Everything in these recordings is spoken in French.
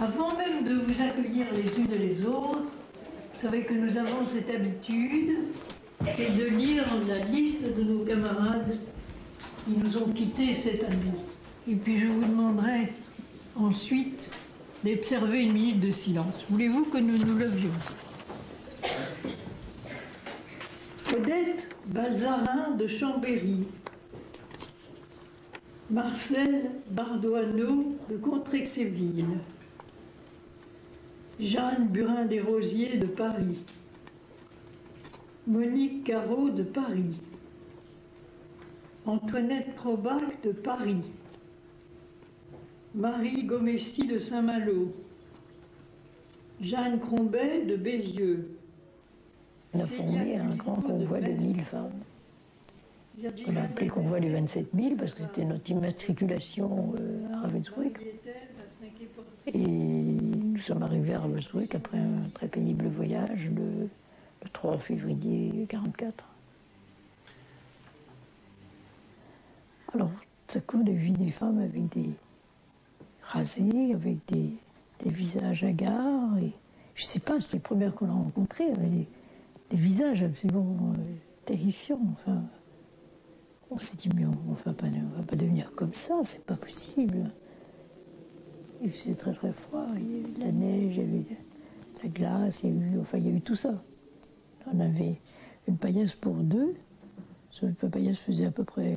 Avant même de vous accueillir les unes et les autres, vous savez que nous avons cette habitude, c'est de lire la liste de nos camarades qui nous ont quittés cette année. Et puis je vous demanderai ensuite d'observer une minute de silence. Voulez-vous que nous nous levions? Odette Balzarin de Chambéry, Marcel Bardoineau de Contrexéville, Jeanne Burin-des-Rosiers de Paris, Monique Carreau de Paris, Antoinette Trobac de Paris, Marie Gomessi de Saint-Malo, Jeanne Crombet de Bézieux. On a formé un grand convoi de 1000 femmes. On a appelé convoi des 27 000 parce que c'était notre immatriculation à Ravensbrück. Et nous sommes arrivés à Ravensbrück après un très pénible voyage le 3 février 1944. Alors, tout à coup, on a vu des femmes avec des rasées, avec des visages hagards. Et je ne sais pas, c'était les premières qu'on a rencontrées, avec des visages absolument terrifiants. Enfin, on s'est dit, mais on ne va pas devenir comme ça, c'est pas possible. Il faisait très très froid, il y avait de la neige, il y avait de la glace, il y a eu tout ça. On avait une paillasse pour deux. Cette paillasse faisait à peu près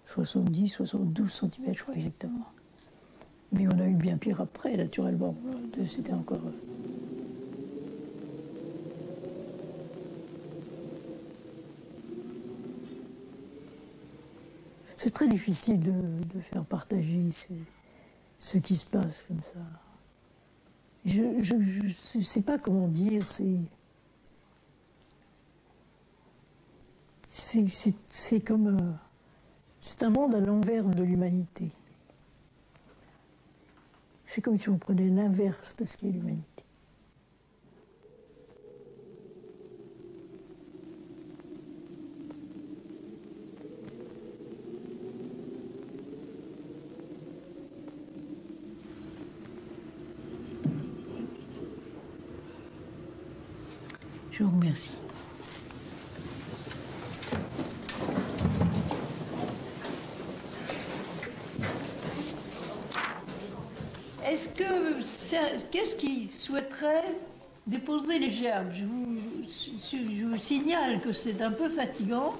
70, 72 cm, je crois exactement. Mais on a eu bien pire après, naturellement. C'était encore... C'est très difficile de faire partager ce qui se passe comme ça. Je ne sais pas comment dire, c'est comme... c'est un monde à l'envers de l'humanité. C'est comme si on prenait l'inverse de ce qu'est l'humanité. Je vous remercie. Qu'est-ce qui souhaiterait déposer les gerbes? Je vous signale que c'est un peu fatigant.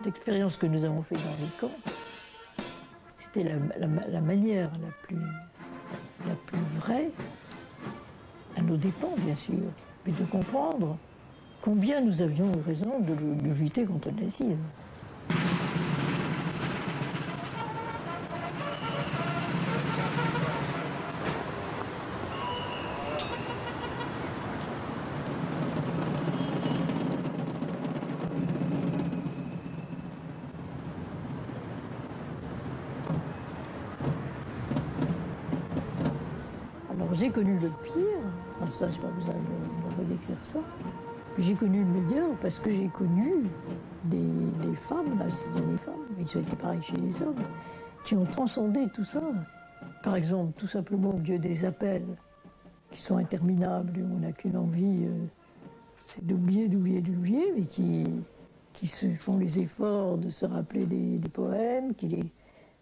L'expérience que nous avons faite dans les camps, c'était la manière la plus vraie, à nos dépens bien sûr, mais de comprendre combien nous avions eu raison de lutter contre le nazisme. Alors j'ai connu le pire, bon, ça je n'ai pas besoin de redécrire ça. J'ai connu le meilleur parce que j'ai connu des femmes, là c'est des femmes, mais ça a été pareil chez les hommes, qui ont transcendé tout ça. Par exemple, tout simplement au lieu des appels qui sont interminables, où on n'a qu'une envie, c'est d'oublier, mais qui se font les efforts de se rappeler des poèmes,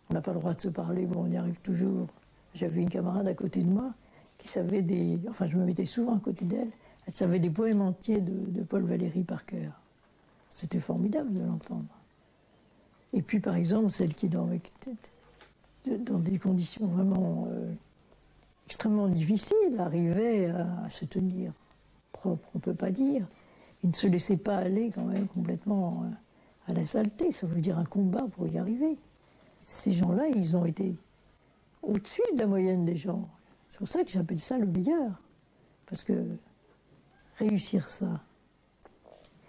on n'a pas le droit de se parler, bon on y arrive toujours. J'avais une camarade à côté de moi qui savait enfin je me mettais souvent à côté d'elle, elle savait des poèmes entiers de Paul Valéry par cœur. C'était formidable de l'entendre. Et puis, par exemple, celle qui, dans des conditions vraiment extrêmement difficiles, arrivait à se tenir propre, on ne peut pas dire. Il ne se laissait pas aller quand même complètement à la saleté. Ça veut dire un combat pour y arriver. Ces gens-là, ils ont été au-dessus de la moyenne des gens. C'est pour ça que j'appelle ça le meilleur. Parce que réussir ça.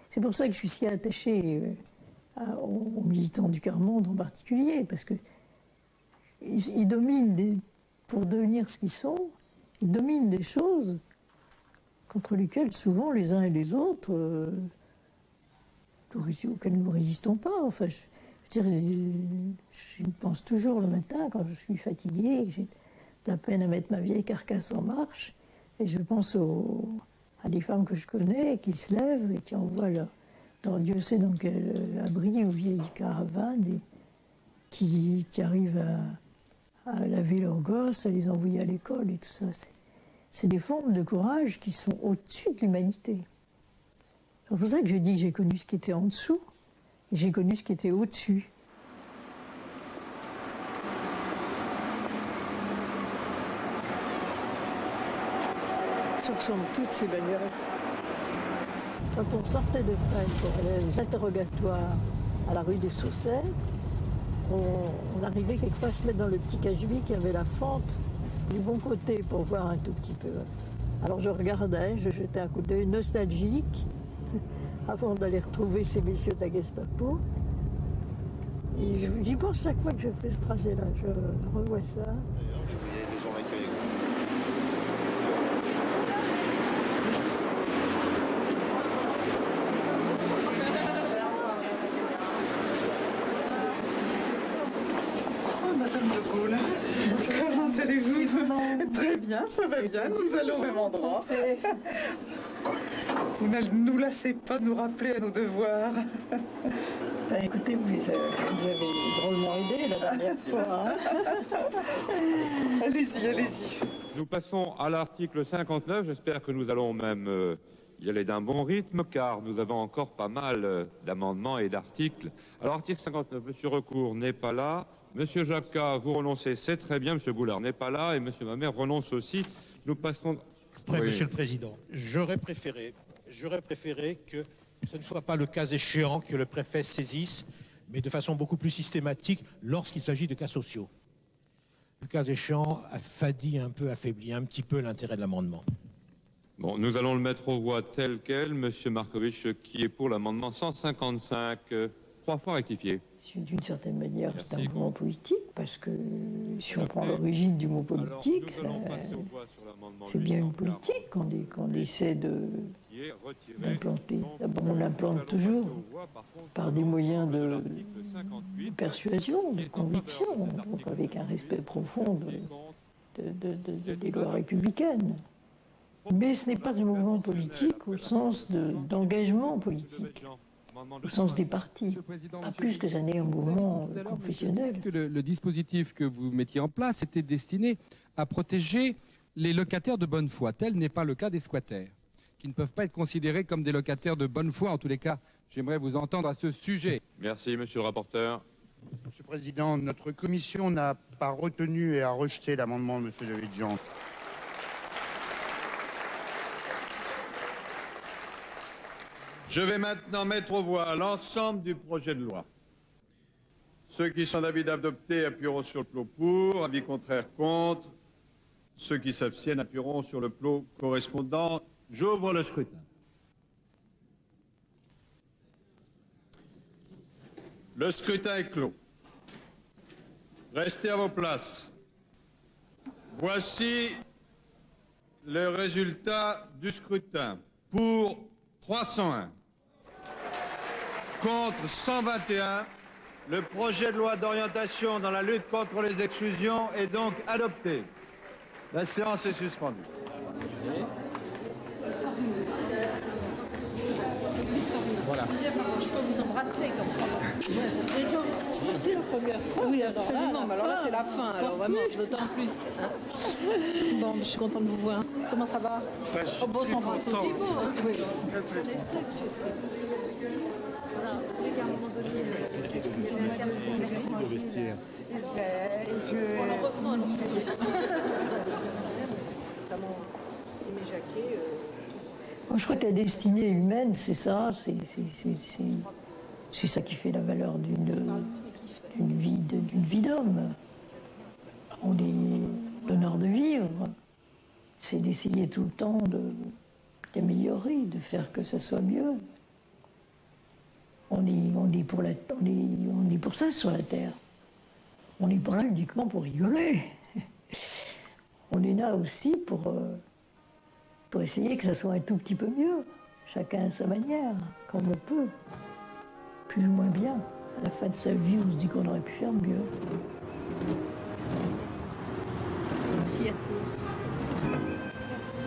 C'est pour ça que je suis si attachée aux militants du quart-monde en particulier, parce que ils dominent, pour devenir ce qu'ils sont, ils dominent des choses contre lesquelles souvent les uns et les autres auxquelles nous ne résistons pas. Enfin, je pense toujours le matin, quand je suis fatiguée, que j'ai de la peine à mettre ma vieille carcasse en marche, et je pense à des femmes que je connais qui se lèvent et qui envoient dans Dieu sait dans quel abri ou vieille caravane, et qui arrivent à laver leurs gosses, à les envoyer à l'école et tout ça. C'est des formes de courage qui sont au-dessus de l'humanité. C'est pour ça que je dis que j'ai connu ce qui était en dessous et j'ai connu ce qui était au-dessus. Ce sont toutes ces bannières. Quand on sortait de Fresnes pour aller aux interrogatoires à la rue des Saussets, on arrivait quelquefois à se mettre dans le petit cache-vie qui avait la fente du bon côté pour voir un tout petit peu. Alors je regardais, je jetais un coup d'œil nostalgique avant d'aller retrouver ces messieurs de la Gestapo. Et j'y pense chaque fois que je fais ce trajet-là, je revois ça. Madame de Gaulle, comment allez-vous? Très bien, ça va bien, nous allons au même endroit. Vous ne nous laissez pas nous rappeler à nos devoirs. Ben, écoutez, vous avez drôlement aidé la dernière fois. Hein. Allez-y, allez-y. Nous passons à l'article 59. J'espère que nous allons même y aller d'un bon rythme, car nous avons encore pas mal d'amendements et d'articles. Alors, article 59, M. Recourt n'est pas là. Monsieur Jacquat, vous renoncez, c'est très bien. Monsieur Boulard n'est pas là. Et Monsieur Mamère renonce aussi. Nous passons... Oui. Monsieur le Président, j'aurais préféré que ce ne soit pas le cas échéant que le préfet saisisse, mais de façon beaucoup plus systématique lorsqu'il s'agit de cas sociaux. Le cas échéant affaiblit un petit peu l'intérêt de l'amendement. Bon, nous allons le mettre aux voix tel quel. Monsieur Markovitch, qui est pour l'amendement 155, 3 fois rectifié. D'une certaine manière, Merci. c'est un mouvement politique, parce que si on prend l'origine du mot politique, c'est bien une politique qu'on essaie d'implanter. D'abord, on l'implante toujours par des moyens de persuasion, de conviction, donc avec un respect profond des lois républicaines. Mais ce n'est pas un mouvement politique au sens d'engagement politique, au sens des partis, pas plus que ça n'est un mouvement confessionnel. Est-ce que le dispositif que vous mettiez en place était destiné à protéger les locataires de bonne foi? Tel n'est pas le cas des squatters, qui ne peuvent pas être considérés comme des locataires de bonne foi. En tous les cas, j'aimerais vous entendre à ce sujet. Merci, monsieur le rapporteur. Monsieur le Président, notre commission n'a pas retenu et a rejeté l'amendement de monsieur David-Jean. Je vais maintenant mettre aux voix l'ensemble du projet de loi. Ceux qui sont d'avis d'adopter appuieront sur le plot pour, avis contraire contre. Ceux qui s'abstiennent appuieront sur le plot correspondant. J'ouvre le scrutin. Le scrutin est clos. Restez à vos places. Voici le résultat du scrutin. Pour 301. Contre 121, le projet de loi d'orientation dans la lutte contre les exclusions est donc adopté. La séance est suspendue. Voilà. Je peux vous embrasser comme ça. C'est la première fois. Oui, absolument. Alors là, c'est la fin. Alors vraiment, d'autant plus. Hein. Bon, je suis contente de vous voir. Comment ça va? Oh, bon, sans doute aussi beau. Oui. Revenons à Je crois que la destinée humaine, c'est ça, c'est ça qui fait la valeur d'une vie d'homme. On est l'honneur de vivre, c'est d'essayer tout le temps d'améliorer, de faire que ça soit mieux. On est pour ça sur la terre. On n'est pas là uniquement pour rigoler. On est là aussi pour essayer que ça soit un tout petit peu mieux, chacun à sa manière, comme on peut. plus ou moins bien. À la fin de sa vie, on se dit qu'on aurait pu faire mieux. Merci à tous. Merci.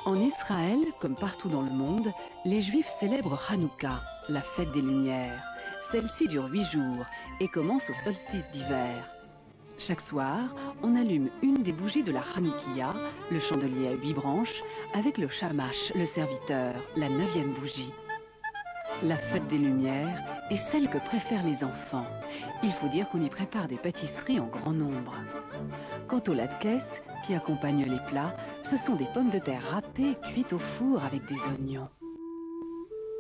En Israël, comme partout dans le monde, les Juifs célèbrent Hanouka, la fête des Lumières. Celle-ci dure 8 jours et commence au solstice d'hiver. Chaque soir, on allume une des bougies de la Hanoukia, le chandelier à 8 branches, avec le shamash, le serviteur, la 9e bougie. La fête des Lumières est celle que préfèrent les enfants. Il faut dire qu'on y prépare des pâtisseries en grand nombre. Quant au latkes, qui accompagne les plats, ce sont des pommes de terre râpées cuites au four avec des oignons.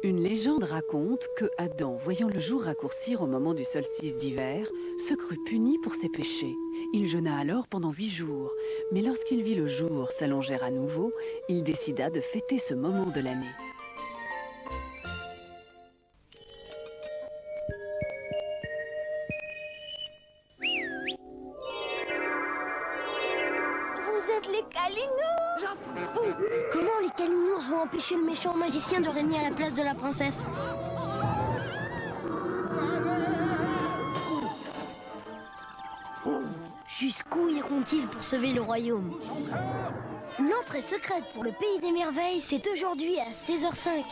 Une légende raconte que Adam, voyant le jour raccourcir au moment du solstice d'hiver, se crut puni pour ses péchés. Il jeûna alors pendant 8 jours, mais lorsqu'il vit le jour s'allonger à nouveau, il décida de fêter ce moment de l'année. Les Kalinours! Comment les Kalinours vont empêcher le méchant magicien de régner à la place de la princesse? Jusqu'où iront-ils pour sauver le royaume? L'entrée secrète pour le pays des merveilles, c'est aujourd'hui à 16h05.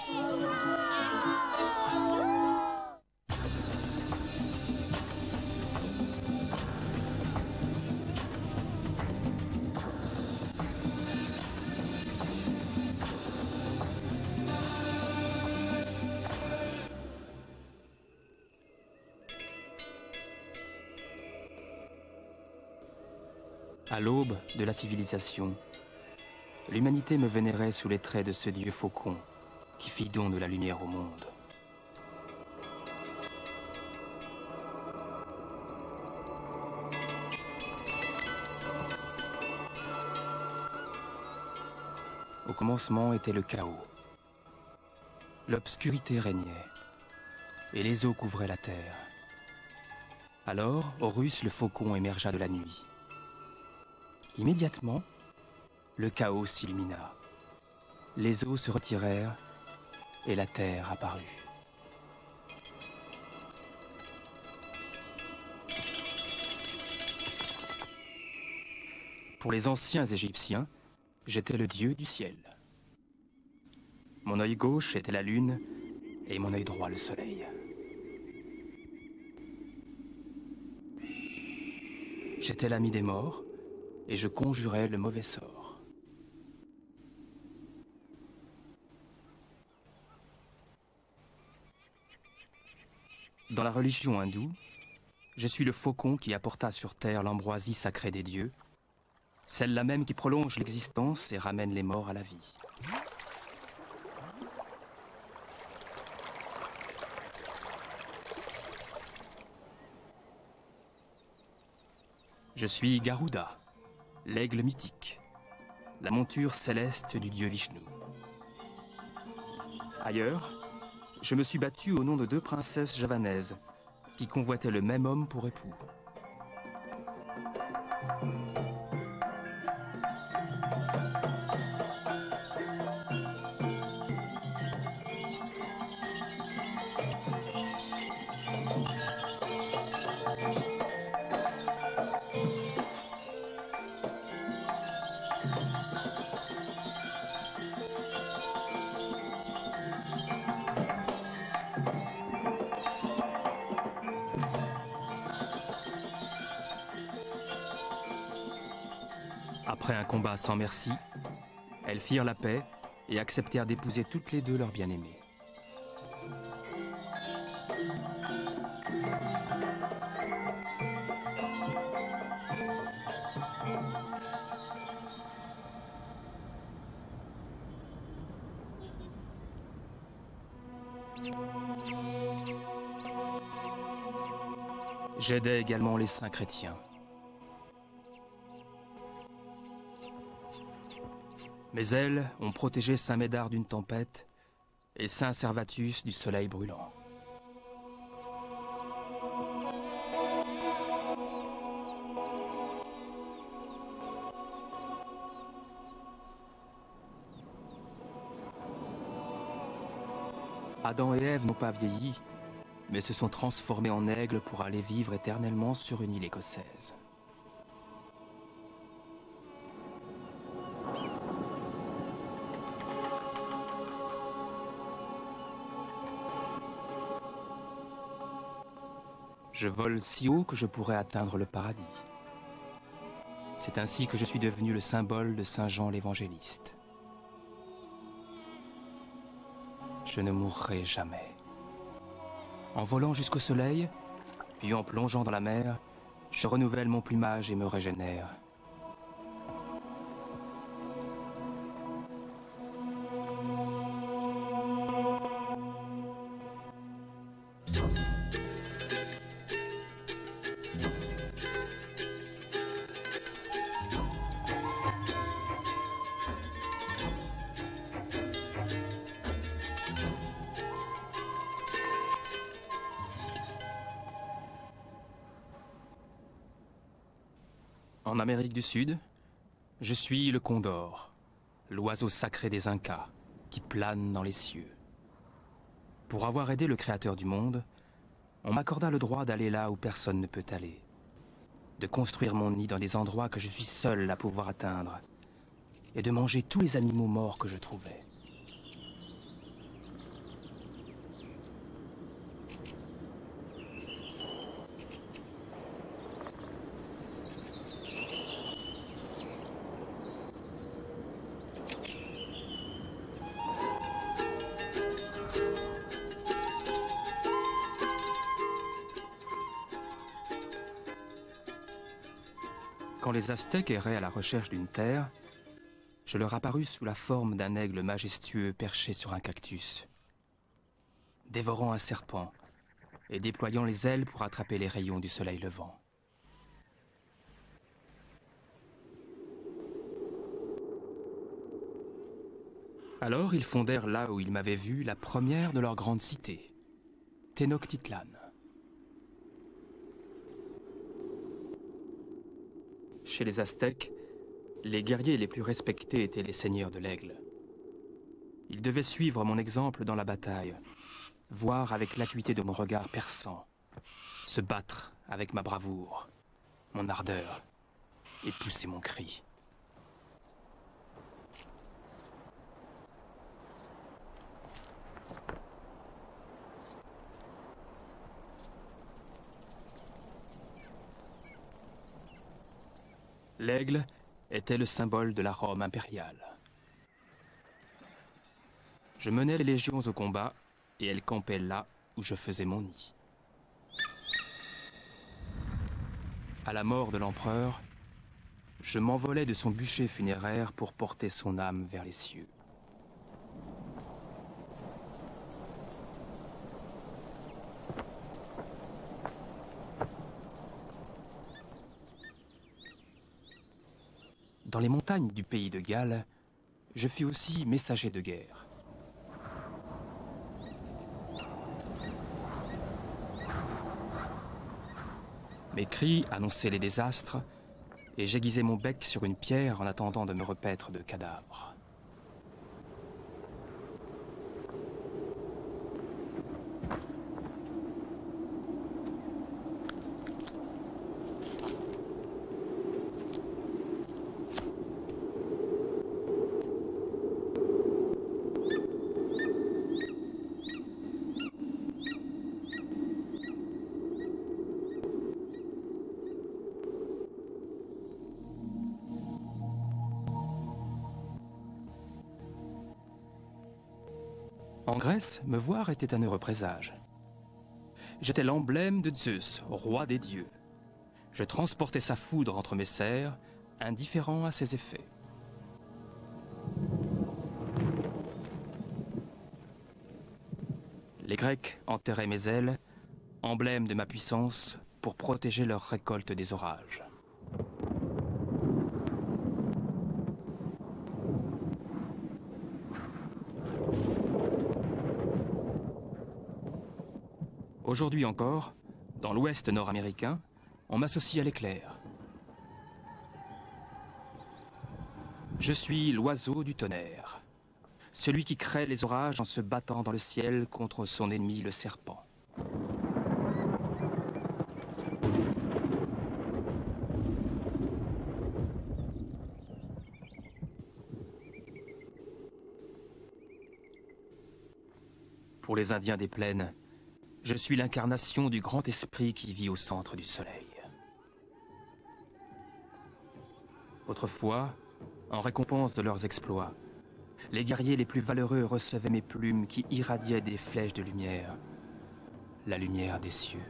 À l'aube de la civilisation, l'humanité me vénérait sous les traits de ce dieu faucon qui fit don de la lumière au monde. Au commencement était le chaos. L'obscurité régnait et les eaux couvraient la terre. Alors, Horus le faucon émergea de la nuit. Immédiatement, le chaos s'illumina. Les eaux se retirèrent et la terre apparut. Pour les anciens Égyptiens, j'étais le dieu du ciel. Mon œil gauche était la lune et mon œil droit le soleil. J'étais l'ami des morts et je conjurais le mauvais sort. Dans la religion hindoue, je suis le faucon qui apporta sur terre l'ambroisie sacrée des dieux, celle-là même qui prolonge l'existence et ramène les morts à la vie. Je suis Garuda, l'aigle mythique, la monture céleste du dieu Vishnu. Ailleurs, je me suis battu au nom de 2 princesses javanaises qui convoitaient le même homme pour époux. Après un combat sans merci, elles firent la paix et acceptèrent d'épouser toutes les deux leurs bien-aimés. J'aidais également les saints chrétiens. Mais elles ont protégé saint Médard d'une tempête et saint Servatus du soleil brûlant. Adam et Ève n'ont pas vieilli, mais se sont transformés en aigles pour aller vivre éternellement sur une île écossaise. Je vole si haut que je pourrais atteindre le paradis. C'est ainsi que je suis devenu le symbole de Saint Jean l'Évangéliste. Je ne mourrai jamais. En volant jusqu'au soleil, puis en plongeant dans la mer, je renouvelle mon plumage et me régénère. En Amérique du Sud, je suis le condor, l'oiseau sacré des Incas, qui plane dans les cieux. Pour avoir aidé le Créateur du monde, on m'accorda le droit d'aller là où personne ne peut aller, de construire mon nid dans des endroits que je suis seul à pouvoir atteindre, et de manger tous les animaux morts que je trouvais. Quand les Aztèques erraient à la recherche d'une terre, je leur apparus sous la forme d'un aigle majestueux perché sur un cactus, dévorant un serpent et déployant les ailes pour attraper les rayons du soleil levant. Alors ils fondèrent là où ils m'avaient vu la première de leurs grandes cités, Tenochtitlan. Chez les Aztèques, les guerriers les plus respectés étaient les seigneurs de l'aigle. Ils devaient suivre mon exemple dans la bataille, voir avec l'acuité de mon regard perçant, se battre avec ma bravoure, mon ardeur, et pousser mon cri. L'aigle était le symbole de la Rome impériale. Je menais les légions au combat et elles campaient là où je faisais mon nid. À la mort de l'empereur, je m'envolais de son bûcher funéraire pour porter son âme vers les cieux. Dans les montagnes du pays de Galles, je fus aussi messager de guerre. Mes cris annonçaient les désastres et j'aiguisais mon bec sur une pierre en attendant de me repaître de cadavres. En Grèce, me voir était un heureux présage. J'étais l'emblème de Zeus, roi des dieux. Je transportais sa foudre entre mes serres, indifférent à ses effets. Les Grecs enterraient mes ailes, emblème de ma puissance, pour protéger leur récolte des orages. Aujourd'hui encore, dans l'ouest nord-américain, on m'associe à l'éclair. Je suis l'oiseau du tonnerre, celui qui crée les orages en se battant dans le ciel contre son ennemi le serpent. Pour les Indiens des plaines, je suis l'incarnation du grand esprit qui vit au centre du soleil. Autrefois, en récompense de leurs exploits, les guerriers les plus valeureux recevaient mes plumes qui irradiaient des flèches de lumière, la lumière des cieux.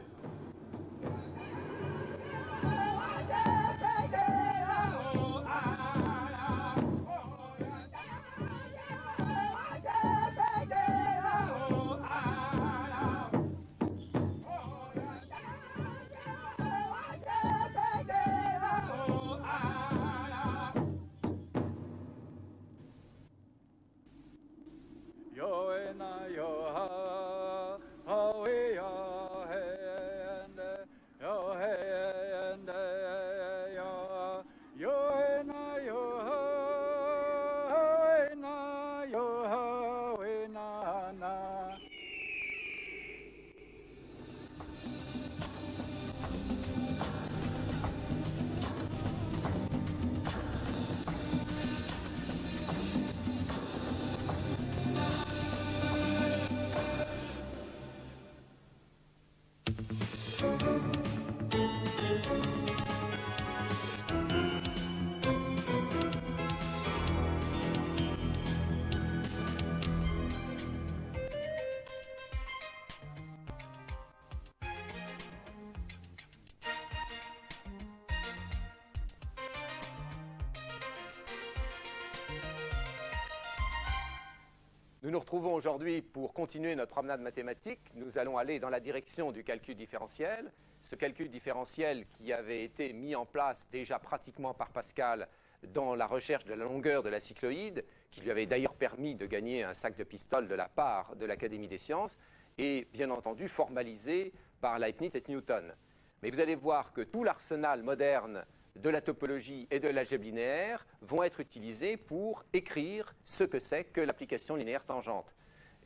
Nous nous retrouvons aujourd'hui pour continuer notre promenade mathématique. Nous allons aller dans la direction du calcul différentiel. Ce calcul différentiel qui avait été mis en place déjà pratiquement par Pascal dans la recherche de la longueur de la cycloïde, qui lui avait d'ailleurs permis de gagner un sac de pistoles de la part de l'Académie des sciences, et bien entendu formalisé par Leibniz et Newton. Mais vous allez voir que tout l'arsenal moderne de la topologie et de l'algèbre linéaire vont être utilisés pour écrire ce que c'est que l'application linéaire tangente.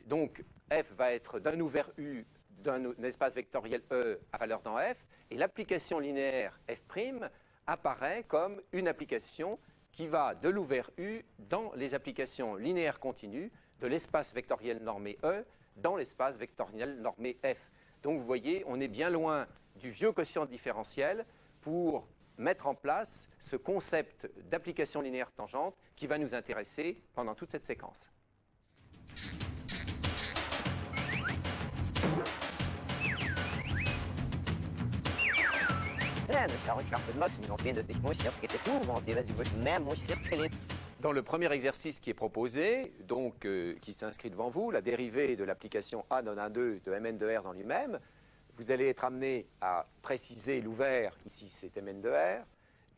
Donc, f va être d'un ou vers u d'un espace vectoriel E à valeur dans f, et l'application linéaire f' apparaît comme une application qui va de l'u vers u dans les applications linéaires continues de l'espace vectoriel normé E dans l'espace vectoriel normé f. Donc, vous voyez, on est bien loin du vieux quotient différentiel pour mettre en place ce concept d'application linéaire tangente qui va nous intéresser pendant toute cette séquence. Dans le premier exercice qui est proposé, donc qui s'inscrit devant vous, la dérivée de l'application A non 1,2 de Mn de R dans lui-même, vous allez être amené à préciser l'ouvert, ici c'est Mn de R.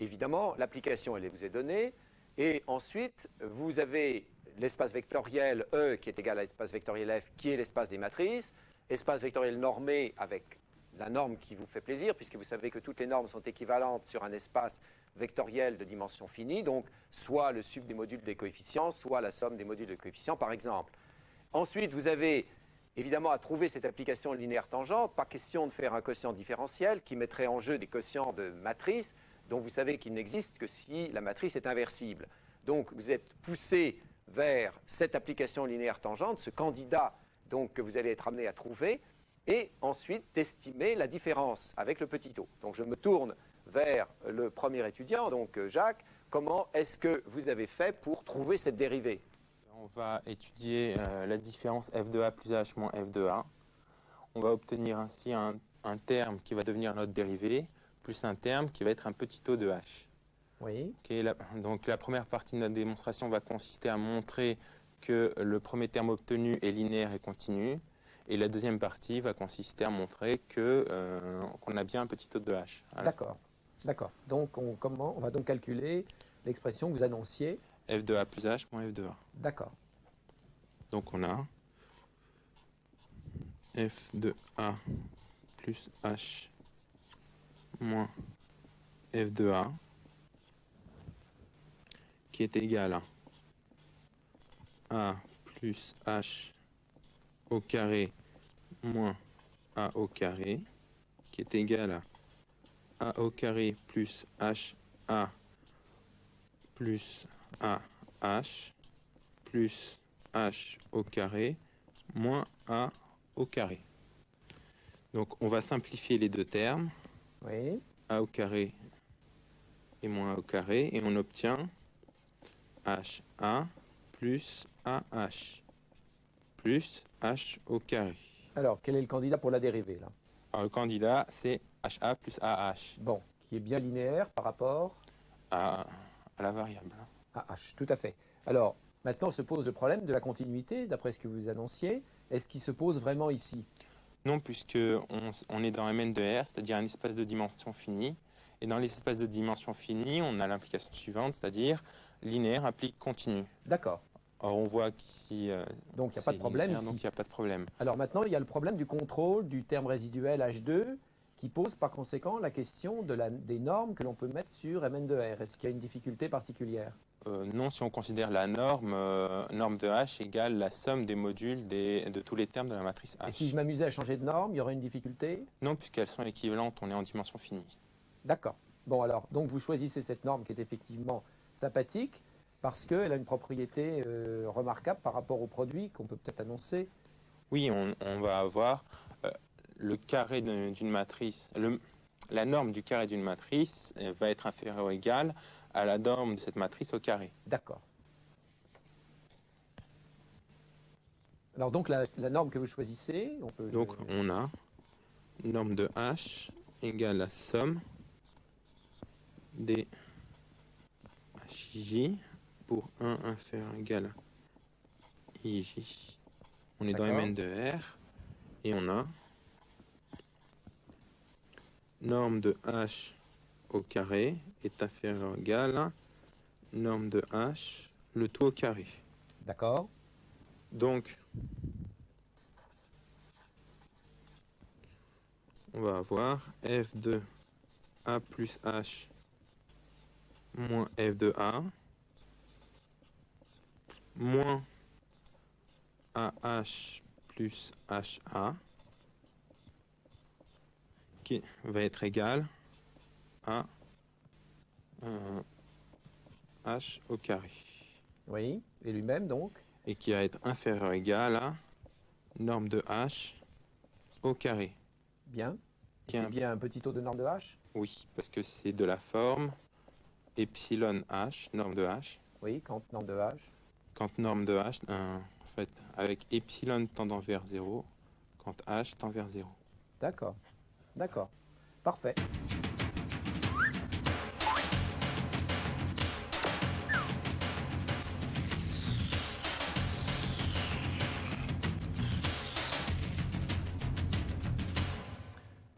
Évidemment, l'application elle vous est donnée. Et ensuite, vous avez l'espace vectoriel E qui est égal à l'espace vectoriel F qui est l'espace des matrices. Espace vectoriel normé avec la norme qui vous fait plaisir, puisque vous savez que toutes les normes sont équivalentes sur un espace vectoriel de dimension finie, donc soit le sub des modules des coefficients, soit la somme des modules des coefficients, par exemple. Ensuite, vous avez évidemment à trouver cette application linéaire tangente, pas question de faire un quotient différentiel qui mettrait en jeu des quotients de matrice, dont vous savez qu'il n'existe que si la matrice est inversible. Donc vous êtes poussé vers cette application linéaire tangente, ce candidat donc, que vous allez être amené à trouver, et ensuite d'estimer la différence avec le petit o. Donc je me tourne vers le premier étudiant, donc Jacques. Comment est-ce que vous avez fait pour trouver cette dérivée? On On va étudier la différence f de a plus h moins f de a. On va obtenir ainsi un terme qui va devenir notre dérivée, plus un terme qui va être un petit o de h. Oui. Donc la première partie de notre démonstration va consister à montrer que le premier terme obtenu est linéaire et continu. Et la deuxième partie va consister à montrer qu'on a bien un petit o de h. D'accord. D'accord. Donc on va donc calculer l'expression que vous annonciez. F de a plus h moins f de a. D'accord. Donc on a f de a plus h moins f de a qui est égal à a plus h au carré moins a au carré qui est égal à a au carré plus h a plus a h plus h au carré moins a au carré. Donc on va simplifier les deux termes. Oui. A au carré et moins a au carré et on obtient HA plus AH plus H au carré. Alors, quel est le candidat pour la dérivée là? Alors, le candidat, c'est HA plus AH. Bon, qui est bien linéaire par rapport à la variable. AH, tout à fait. Alors, maintenant se pose le problème de la continuité, d'après ce que vous annonciez. Est-ce qu'il se pose vraiment ici? Non, puisque on est dans Mn de R, c'est-à-dire un espace de dimension finie. Et dans les espaces de dimension finie, on a l'implication suivante, c'est-à-dire linéaire implique continu. D'accord. Or, on voit qu'ici, donc il n'y a pas de problème linéaire, ici. Donc il n'y a pas de problème. Alors maintenant, il y a le problème du contrôle du terme résiduel H2 qui pose par conséquent la question des normes que l'on peut mettre sur Mn de R. Est-ce qu'il y a une difficulté particulière? Non, si on considère la norme, norme de H égale la somme des modules de tous les termes de la matrice H. Et si je m'amusais à changer de norme, il y aurait une difficulté? Non, puisqu'elles sont équivalentes, on est en dimension finie. D'accord. Bon alors, donc vous choisissez cette norme qui est effectivement sympathique parce qu'elle a une propriété remarquable par rapport au produit qu'on peut peut-être annoncer. Oui, on va avoir le carré d'une matrice, la norme du carré d'une matrice va être inférieure ou égale à la norme de cette matrice au carré. D'accord. Alors donc la norme que vous choisissez, on peut... Donc on a norme de H égale la somme des HJ pour 1 inférieur ou égal à IJ. On est dans Mn de R et on a norme de H au carré est inférieur ou égal à norme de H, le tout au carré. D'accord. Donc, on va avoir f de A plus H moins f de A moins AH plus HA qui va être égal à H au carré. Oui, et lui-même donc? Et qui va être inférieur ou égal à norme de H au carré. Bien. C'est bien un petit taux de norme de H? Oui, parce que c'est de la forme epsilon H, norme de H. Oui, quand norme de H? Quand norme de H, en fait, avec epsilon tendant vers 0, quand H tend vers 0. D'accord, d'accord. Parfait.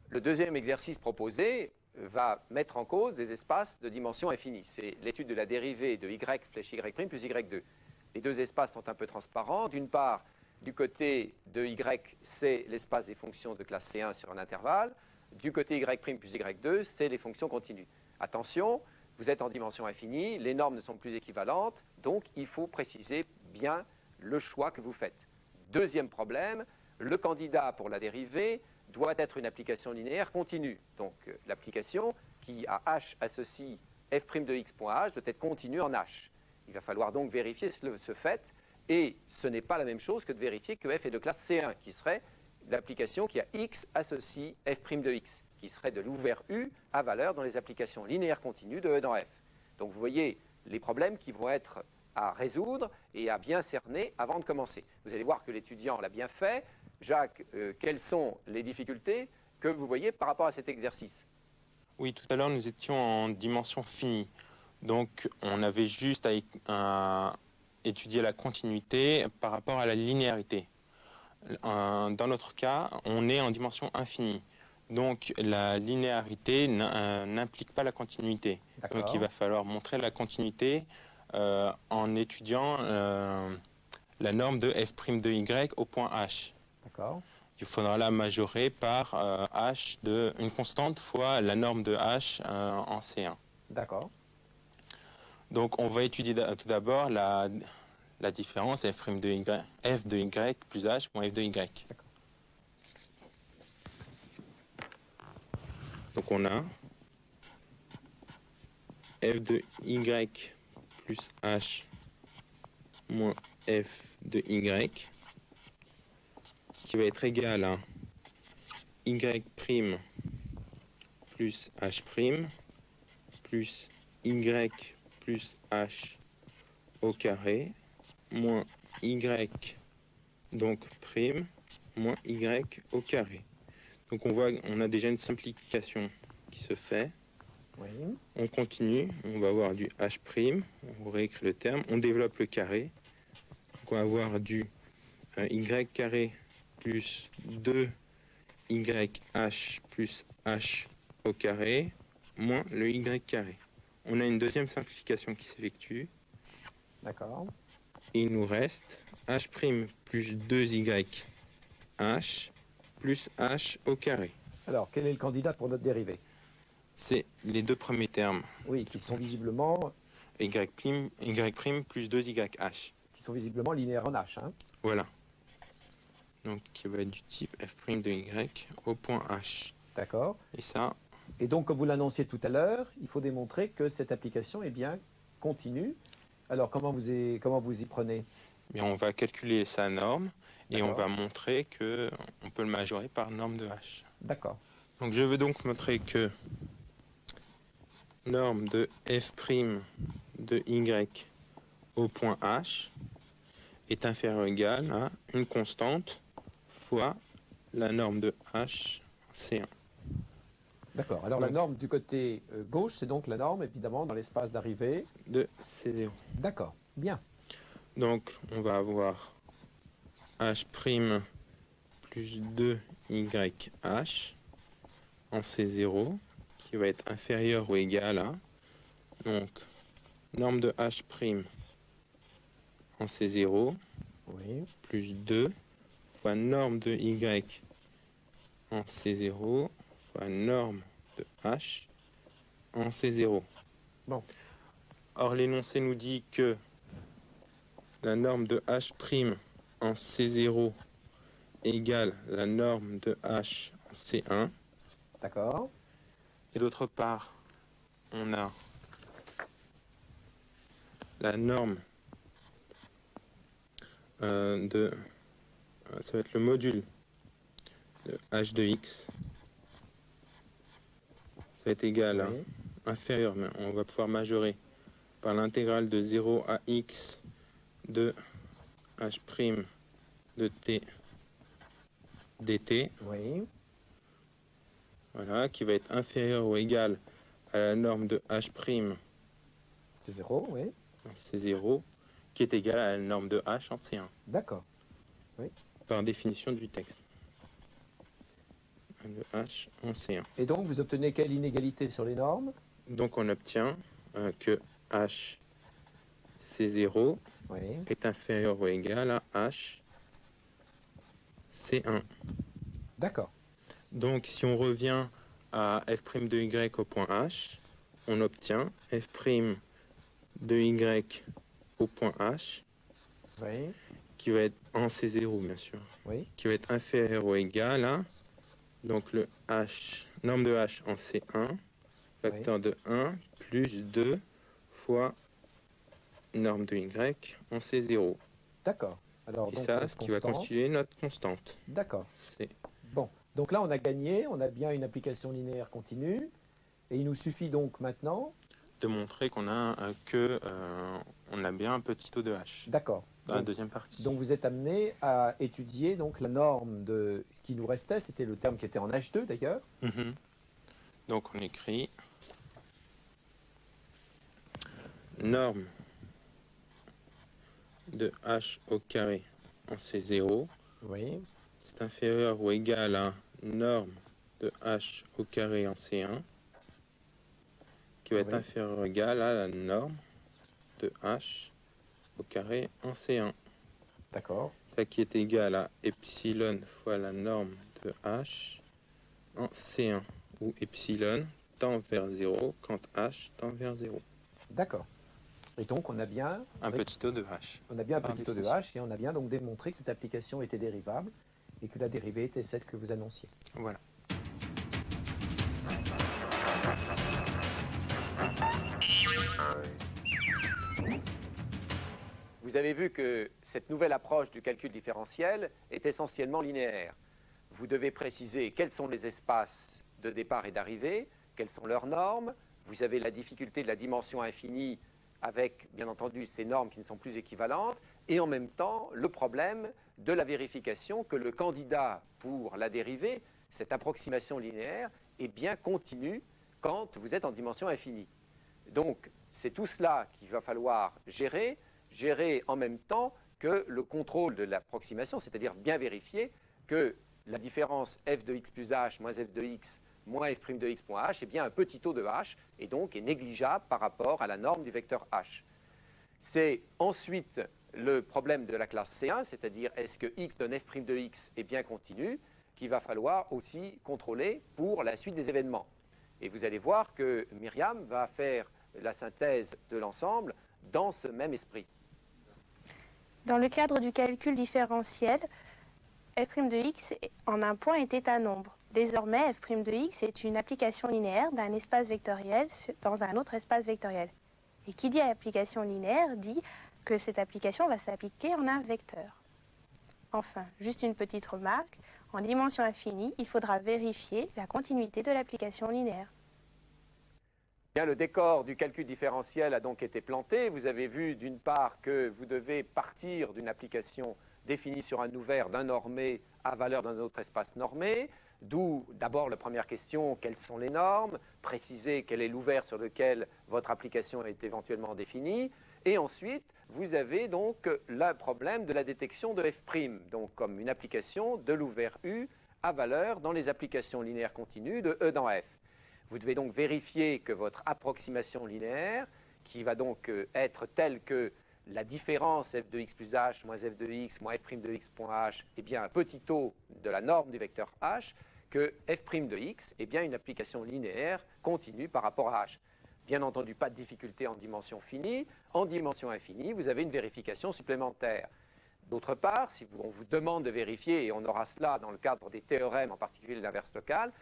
Le deuxième exercice proposé va mettre en cause des espaces de dimension infinie. C'est l'étude de la dérivée de y flèche y' plus y2. Les deux espaces sont un peu transparents. D'une part, du côté de y, c'est l'espace des fonctions de classe C1 sur un intervalle. Du côté y' plus y2, c'est les fonctions continues. Attention, vous êtes en dimension infinie, les normes ne sont plus équivalentes, donc il faut préciser bien le choix que vous faites. Deuxième problème, le candidat pour la dérivée doit être une application linéaire continue. Donc l'application qui à h associe f' de x.h doit être continue en h. Il va falloir donc vérifier ce fait, et ce n'est pas la même chose que de vérifier que f est de classe C1, qui serait l'application qui a x associe f' de x, qui serait de l'ouvert U à valeur dans les applications linéaires continues de E dans F. Donc vous voyez les problèmes qui vont être à résoudre et à bien cerner avant de commencer. Vous allez voir que l'étudiant l'a bien fait. Jacques, quelles sont les difficultés que vous voyez par rapport à cet exercice? Oui, tout à l'heure, nous étions en dimension finie. Donc, on avait juste à étudier la continuité par rapport à la linéarité. Dans notre cas, on est en dimension infinie. Donc, la linéarité n'implique pas la continuité. Donc, il va falloir montrer la continuité en étudiant la norme de f' de y au point h. D'accord. Il faudra la majorer par h de une constante fois la norme de h en C1. D'accord. Donc on va étudier tout d'abord la différence f' de y, f de y plus h moins f de y. Donc on a f de y plus h moins f de y qui va être égal à y' plus h' plus y plus h au carré moins y donc prime moins y au carré. Donc on voit, on a déjà une simplification qui se fait. Oui. On continue, on va avoir du h', on réécrit le terme, on développe le carré. Donc on va avoir du y carré plus 2yh plus h au carré moins le y carré. On a une deuxième simplification qui s'effectue. D'accord. Il nous reste h' plus 2yh plus h au carré. Alors, quel est le candidat pour notre dérivée? C'est les deux premiers termes. Oui, qui sont visiblement... y' plus 2yh. Qui sont visiblement linéaires en h. Hein. Voilà. Donc, qui va être du type f' de y au point h. D'accord. Et ça... Et donc, comme vous l'annonciez tout à l'heure, il faut démontrer que cette application est bien continue. Alors, comment vous y prenez? Bien, on va calculer sa norme et on va montrer qu'on peut le majorer par norme de h. D'accord. Donc, je veux donc montrer que norme de f' de y au point h est inférieure ou égale à une constante fois la norme de h C1. D'accord. Alors la norme du côté gauche, c'est donc la norme, évidemment, dans l'espace d'arrivée de C0. D'accord. Bien. Donc, on va avoir h' plus 2yh en C0 qui va être inférieur ou égal à, donc, norme de h' en C0 plus 2 fois norme de y en C0 fois norme de h en C0. Bon. Or, l'énoncé nous dit que la norme de h' en C0 égale la norme de h en C1. D'accord. Et d'autre part, on a la norme ça va être le module de h de x. Ça va être égal à inférieur, mais on va pouvoir majorer par l'intégrale de 0 à x de h' de t dt. Oui. Voilà, qui va être inférieur ou égal à la norme de h'. C'est 0, oui. C'est 0, qui est égal à la norme de h en C1. D'accord. Oui. Par définition du texte. De h en C1. Et donc, vous obtenez quelle inégalité sur les normes? Donc, on obtient que h C0 est inférieur ou égal à h C1. D'accord. Donc, si on revient à f' de y au point h, on obtient f' de y au point h, qui va être en C0, bien sûr, qui va être inférieur ou égal à, donc le h, norme de h en C1, facteur de 1, plus 2 fois norme de y en C0. D'accord. Alors, et donc, ça, ce qui va constituer notre constante. D'accord. C'est... Bon, donc là, on a gagné, on a bien une application linéaire continue, et il nous suffit donc maintenant de montrer qu'on a on a bien un petit taux de H. D'accord. Dans la deuxième partie. Donc vous êtes amené à étudier donc la norme de ce qui nous restait, c'était le terme qui était en H2 d'ailleurs. Donc on écrit norme de H au carré en C0. Oui. C'est inférieur ou égal à norme de H au carré en C1, qui va être inférieur ou égal à la norme de H au carré en C1. D'accord. Ça qui est égal à epsilon fois la norme de H en C1, où epsilon tend vers 0 quand H tend vers 0. D'accord. Et donc on a bien un petit taux de H. On a bien un petit taux de H et on a bien donc démontré que cette application était dérivable et que la dérivée était celle que vous annonciez. Voilà. Vous avez vu que cette nouvelle approche du calcul différentiel est essentiellement linéaire. Vous devez préciser quels sont les espaces de départ et d'arrivée, quelles sont leurs normes. Vous avez la difficulté de la dimension infinie avec, bien entendu, ces normes qui ne sont plus équivalentes, et en même temps, le problème de la vérification que le candidat pour la dérivée, cette approximation linéaire, est bien continue quand vous êtes en dimension infinie. Donc, c'est tout cela qu'il va falloir gérer en même temps que le contrôle de l'approximation, c'est-à-dire bien vérifier que la différence f de x plus h moins f de x moins f' de x point h est bien un petit taux de h et donc est négligeable par rapport à la norme du vecteur h. C'est ensuite le problème de la classe C1, c'est-à-dire est-ce que x donne f' de x est bien continu, qu'il va falloir aussi contrôler pour la suite des événements. Et vous allez voir que Myriam va faire la synthèse de l'ensemble dans ce même esprit. Dans le cadre du calcul différentiel, f' de x en un point était un nombre. Désormais, f' de x est une application linéaire d'un espace vectoriel dans un autre espace vectoriel. Et qui dit application linéaire dit que cette application va s'appliquer en un vecteur. Enfin, juste une petite remarque, en dimension infinie, il faudra vérifier la continuité de l'application linéaire. Bien, le décor du calcul différentiel a donc été planté. Vous avez vu d'une part que vous devez partir d'une application définie sur un ouvert d'un normé à valeur d'un autre espace normé, d'où d'abord la première question, quelles sont les normes, préciser quel est l'ouvert sur lequel votre application est éventuellement définie, et ensuite vous avez donc le problème de la détection de f', donc comme une application de l'ouvert U à valeur dans les applications linéaires continues de E dans F. Vous devez donc vérifier que votre approximation linéaire, qui va donc être telle que la différence f de x plus h moins f de x moins f' de x point h est bien un petit taux de la norme du vecteur h, que f' de x est bien une application linéaire continue par rapport à h. Bien entendu, pas de difficulté en dimension finie. En dimension infinie, vous avez une vérification supplémentaire. D'autre part, si on vous demande de vérifier, et on aura cela dans le cadre des théorèmes, en particulier de l'inverse locale,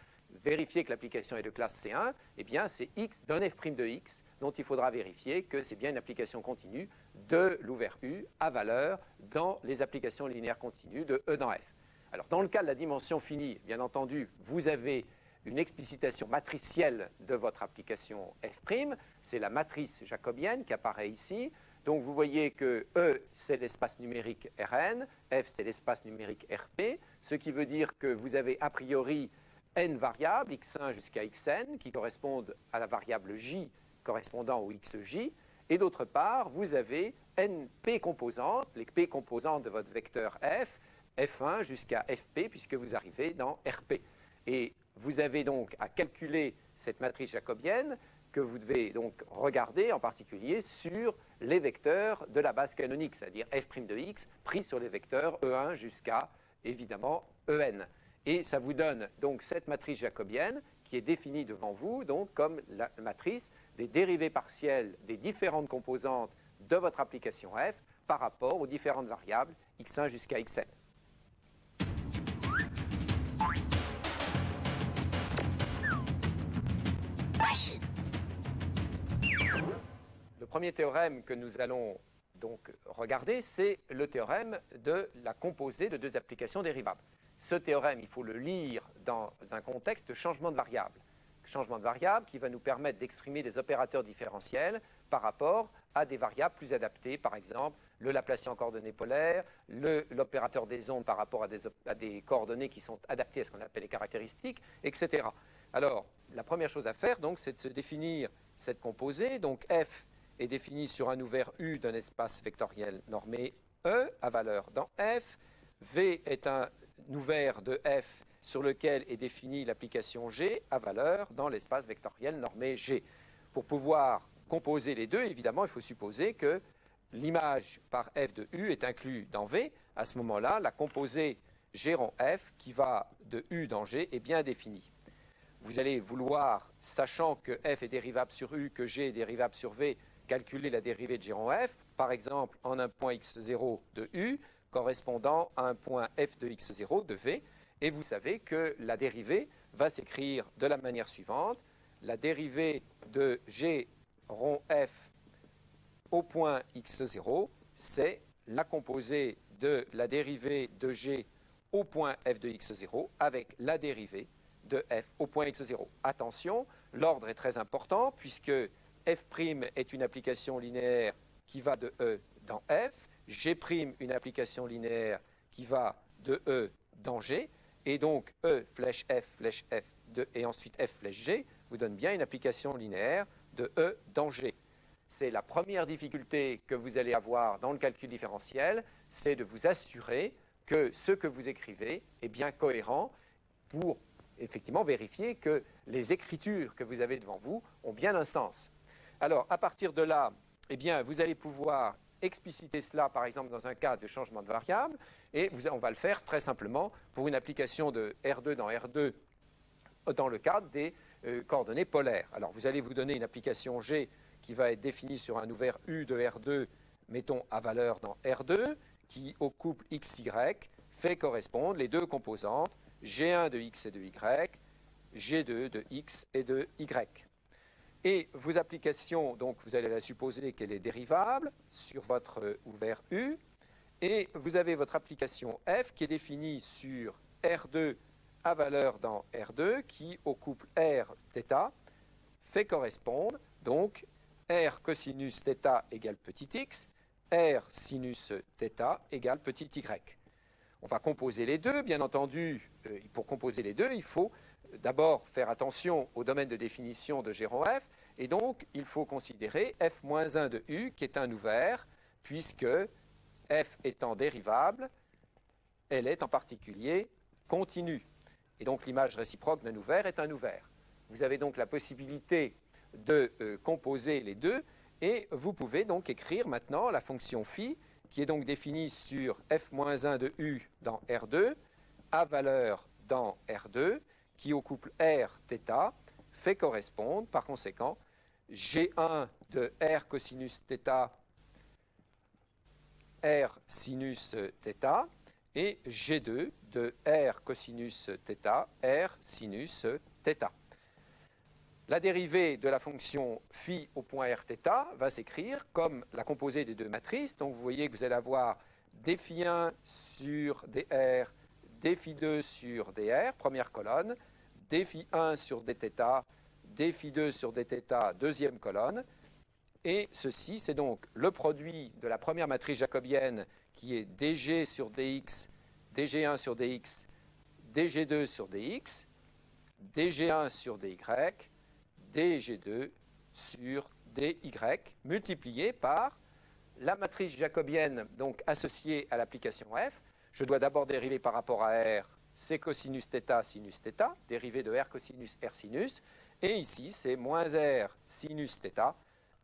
vérifier que l'application est de classe C1, eh bien c'est x donne f' de x, dont il faudra vérifier que c'est bien une application continue de l'ouvert U à valeur dans les applications linéaires continues de E dans F. Alors dans le cas de la dimension finie, bien entendu, vous avez une explicitation matricielle de votre application f', c'est la matrice jacobienne qui apparaît ici. Donc vous voyez que E, c'est l'espace numérique Rn, F, c'est l'espace numérique Rp, ce qui veut dire que vous avez a priori n variables, x1 jusqu'à xn, qui correspondent à la variable j correspondant au xj, et d'autre part, vous avez n p composantes, les p composantes de votre vecteur f, f1 jusqu'à fp, puisque vous arrivez dans Rp. Et vous avez donc à calculer cette matrice jacobienne que vous devez donc regarder en particulier sur les vecteurs de la base canonique, c'est-à-dire f' de x pris sur les vecteurs E1 jusqu'à, évidemment, En. Et ça vous donne donc cette matrice jacobienne qui est définie devant vous donc comme la matrice des dérivées partielles des différentes composantes de votre application f par rapport aux différentes variables x1 jusqu'à xn. Le premier théorème que nous allons donc regarder, c'est le théorème de la composée de deux applications dérivables. Ce théorème, il faut le lire dans un contexte de changement de variable. changement de variable qui va nous permettre d'exprimer des opérateurs différentiels par rapport à des variables plus adaptées, par exemple le Laplacien en coordonnées polaires, l'opérateur des ondes par rapport à des coordonnées qui sont adaptées à ce qu'on appelle les caractéristiques, etc. Alors, la première chose à faire, donc, c'est de se définir cette composée. Donc, f est définie sur un ouvert U d'un espace vectoriel normé E à valeur dans F. V est un ouvert de F sur lequel est définie l'application G à valeur dans l'espace vectoriel normé G. Pour pouvoir composer les deux, évidemment, il faut supposer que l'image par f de U est inclue dans V. À ce moment-là, la composée G rond F qui va de U dans G est bien définie. Vous allez vouloir, sachant que f est dérivable sur U, que G est dérivable sur V, calculer la dérivée de G rond F, par exemple en un point x0 de U, correspondant à un point f de x0 de V, et vous savez que la dérivée va s'écrire de la manière suivante. La dérivée de G rond F au point x0, c'est la composée de la dérivée de G au point f de x0 avec la dérivée de f au point x0. Attention, l'ordre est très important puisque f' est une application linéaire qui va de E dans f, G' une application linéaire qui va de E dans G, et donc E flèche F et ensuite F flèche G vous donne bien une application linéaire de E dans G. C'est la première difficulté que vous allez avoir dans le calcul différentiel, c'est de vous assurer que ce que vous écrivez est bien cohérent pour effectivement vérifier que les écritures que vous avez devant vous ont bien un sens. Alors, à partir de là, eh bien, vous allez pouvoir expliciter cela, par exemple, dans un cas de changement de variable, et on va le faire très simplement pour une application de R2 dans R2 dans le cadre des coordonnées polaires. Alors, vous allez vous donner une application G qui va être définie sur un ouvert U de R2, mettons à valeur dans R2, qui au couple XY fait correspondre les deux composantes G1 de X et de Y, G2 de X et de Y. Et vos applications, donc vous allez la supposer qu'elle est dérivable sur votre ouvert U, et vous avez votre application F qui est définie sur R2 à valeur dans R2, qui au couple R θ fait correspondre donc R cosinus θ égale petit x, R sinus θ égale petit y. On va composer les deux, bien entendu. Pour composer les deux, il faut d'abord faire attention au domaine de définition de G rond F, et donc il faut considérer f-1 de U qui est un ouvert, puisque f étant dérivable, elle est en particulier continue. Et donc l'image réciproque d'un ouvert est un ouvert. Vous avez donc la possibilité de composer les deux, et vous pouvez donc écrire maintenant la fonction phi, qui est donc définie sur f-1 de U dans R2, à valeur dans R2, qui au couple R θ fait correspondre, par conséquent, G1 de R cosinus θ, R sinus θ, et G2 de R cosinus θ, R sinus θ. La dérivée de la fonction phi au point r θ va s'écrire comme la composée des deux matrices. Donc vous voyez que vous allez avoir d phi 1 sur dr, d phi 2 sur dr, première colonne, d phi 1 sur dθ, d phi 2 sur dθ, deuxième colonne. Et ceci, c'est donc le produit de la première matrice jacobienne qui est dg sur dx, dg1 sur dx, dg2 sur dx, dg1 sur dy, dg2 sur dy, multiplié par la matrice jacobienne donc associée à l'application f. Je dois d'abord dériver par rapport à r, c'est cosinus θ, sinus θ, dérivé de r cosinus, r sinus, et ici c'est moins r sinus θ,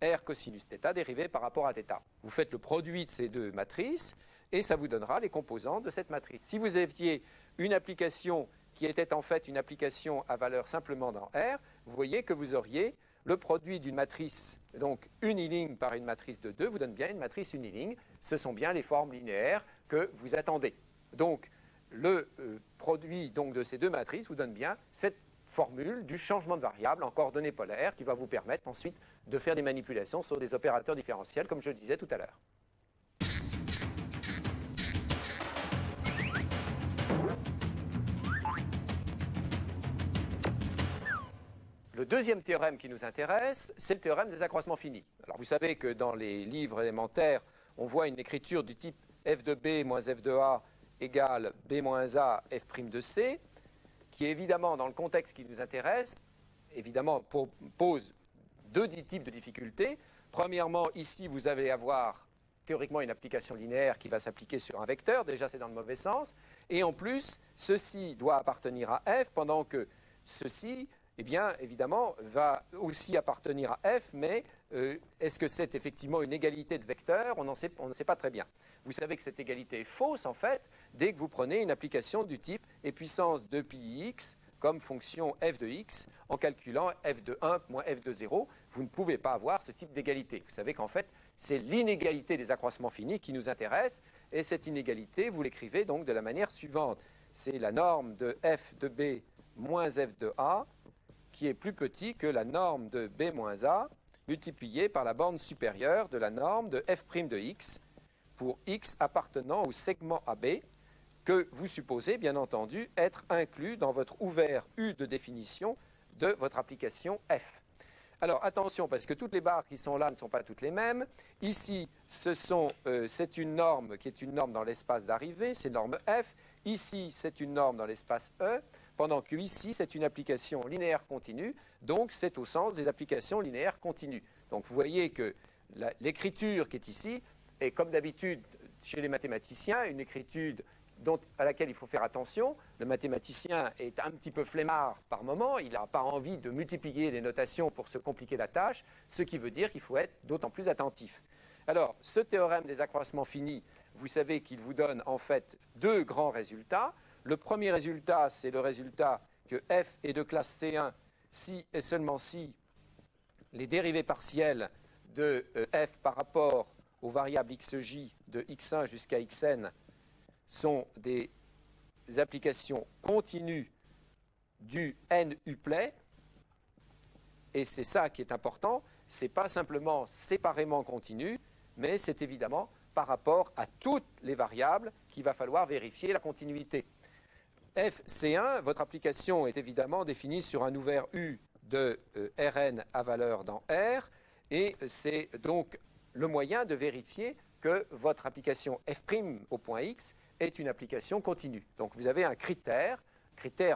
r cosinus θ, dérivé par rapport à θ. Vous faites le produit de ces deux matrices, et ça vous donnera les composantes de cette matrice. Si vous aviez une application qui était en fait une application à valeur simplement dans R, vous voyez que vous auriez le produit d'une matrice donc uniligne par une matrice de 2 vous donne bien une matrice uniligne. Ce sont bien les formes linéaires que vous attendez. Donc le produit donc, de ces deux matrices vous donne bien cette formule du changement de variable en coordonnées polaires qui va vous permettre ensuite de faire des manipulations sur des opérateurs différentiels comme je le disais tout à l'heure. Le Le deuxième théorème qui nous intéresse, c'est le théorème des accroissements finis. Alors vous savez que dans les livres élémentaires, on voit une écriture du type f de b moins f de a égale b moins a f' de c, qui évidemment, dans le contexte qui nous intéresse, évidemment pose deux types de difficultés. Premièrement, ici, vous allez avoir théoriquement une application linéaire qui va s'appliquer sur un vecteur. Déjà, c'est dans le mauvais sens. Et en plus, ceci doit appartenir à f, pendant que ceci, eh bien, évidemment, va aussi appartenir à f, mais est-ce que c'est effectivement une égalité de vecteurs? On ne sait pas très bien. Vous savez que cette égalité est fausse, en fait, dès que vous prenez une application du type e puissance 2 pi x comme fonction f de x en calculant f de 1 moins f de 0. Vous ne pouvez pas avoir ce type d'égalité. Vous savez qu'en fait, c'est l'inégalité des accroissements finis qui nous intéresse. Et cette inégalité, vous l'écrivez donc de la manière suivante. C'est la norme de f de b moins f de a qui est plus petit que la norme de b moins a multipliée par la borne supérieure de la norme de f' de x pour x appartenant au segment AB que vous supposez, bien entendu, être inclus dans votre ouvert U de définition de votre application f. Alors, attention, parce que toutes les barres qui sont là ne sont pas toutes les mêmes. Ici, c'est une norme qui est une norme dans l'espace d'arrivée, c'est norme f. Ici, c'est une norme dans l'espace E, pendant que ici, c'est une application linéaire continue, donc c'est au sens des applications linéaires continues. Donc, vous voyez que l'écriture qui est ici est, comme d'habitude, chez les mathématiciens, une écriture à laquelle il faut faire attention. Le mathématicien est un petit peu flemmard par moment, il n'a pas envie de multiplier les notations pour se compliquer la tâche, ce qui veut dire qu'il faut être d'autant plus attentif. Alors, ce théorème des accroissements finis, vous savez qu'il vous donne en fait deux grands résultats. Le premier résultat, c'est le résultat que f est de classe C1 si et seulement si les dérivées partielles de f par rapport aux variables xj de x1 jusqu'à xn sont des applications continues du n-uplet, et c'est ça qui est important, ce n'est pas simplement séparément continu, mais c'est évidemment par rapport à toutes les variables qu'il va falloir vérifier la continuité. FC1, votre application est évidemment définie sur un ouvert U de Rn à valeur dans R, et c'est donc le moyen de vérifier que votre application f' au point x est une application continue. Donc vous avez un critère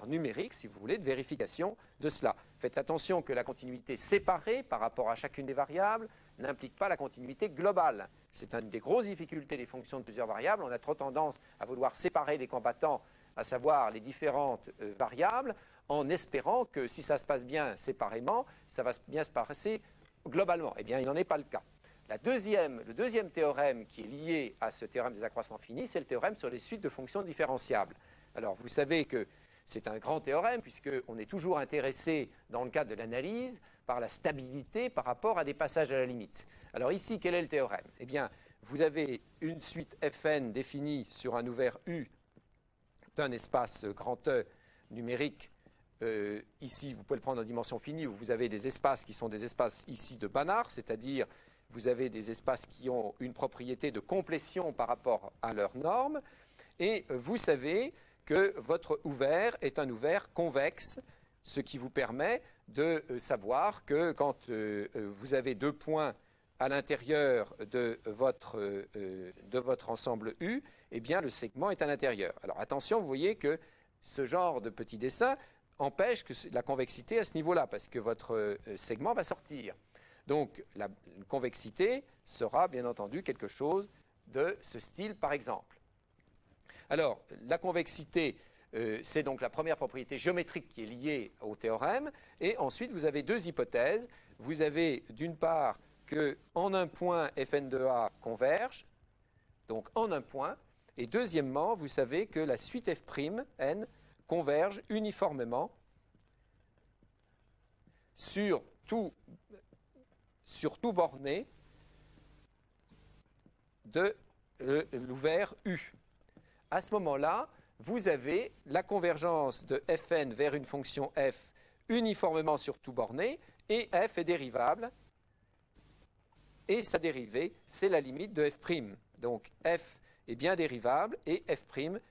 numérique, si vous voulez, de vérification de cela. Faites attention que la continuité séparée par rapport à chacune des variables n'implique pas la continuité globale. C'est une des grosses difficultés des fonctions de plusieurs variables. On a trop tendance à vouloir séparer les combattants, à savoir les différentes variables, en espérant que si ça se passe bien séparément, ça va bien se passer globalement. Eh bien, il n'en est pas le cas. Le deuxième théorème qui est lié à ce théorème des accroissements finis, c'est le théorème sur les suites de fonctions différenciables. Alors, vous savez que c'est un grand théorème, puisqu'on est toujours intéressé, dans le cadre de l'analyse, par la stabilité par rapport à des passages à la limite. Alors ici, quel est le théorème? Eh bien, vous avez une suite Fn définie sur un ouvert U d'un espace grand E numérique. Ici, vous pouvez le prendre en dimension finie, où vous avez des espaces qui sont des espaces ici de Banach, c'est-à-dire vous avez des espaces qui ont une propriété de complétion par rapport à leurs normes, et vous savez que votre ouvert est un ouvert convexe, ce qui vous permet de savoir que quand vous avez deux points à l'intérieur de votre ensemble U, eh bien le segment est à l'intérieur. Alors attention, vous voyez que ce genre de petit dessin empêche la convexité à ce niveau-là, parce que votre segment va sortir. Donc la convexité sera bien entendu quelque chose de ce style, par exemple. Alors, la convexité, c'est donc la première propriété géométrique qui est liée au théorème. Et ensuite, vous avez deux hypothèses. Vous avez d'une part qu'en un point, Fn de A converge, donc en un point. Et deuxièmement, vous savez que la suite F'N converge uniformément sur tout borné de l'ouvert U. À ce moment-là, vous avez la convergence de Fn vers une fonction f uniformément sur tout borné, et f est dérivable, et sa dérivée, c'est la limite de f'. Donc f est bien dérivable, et f',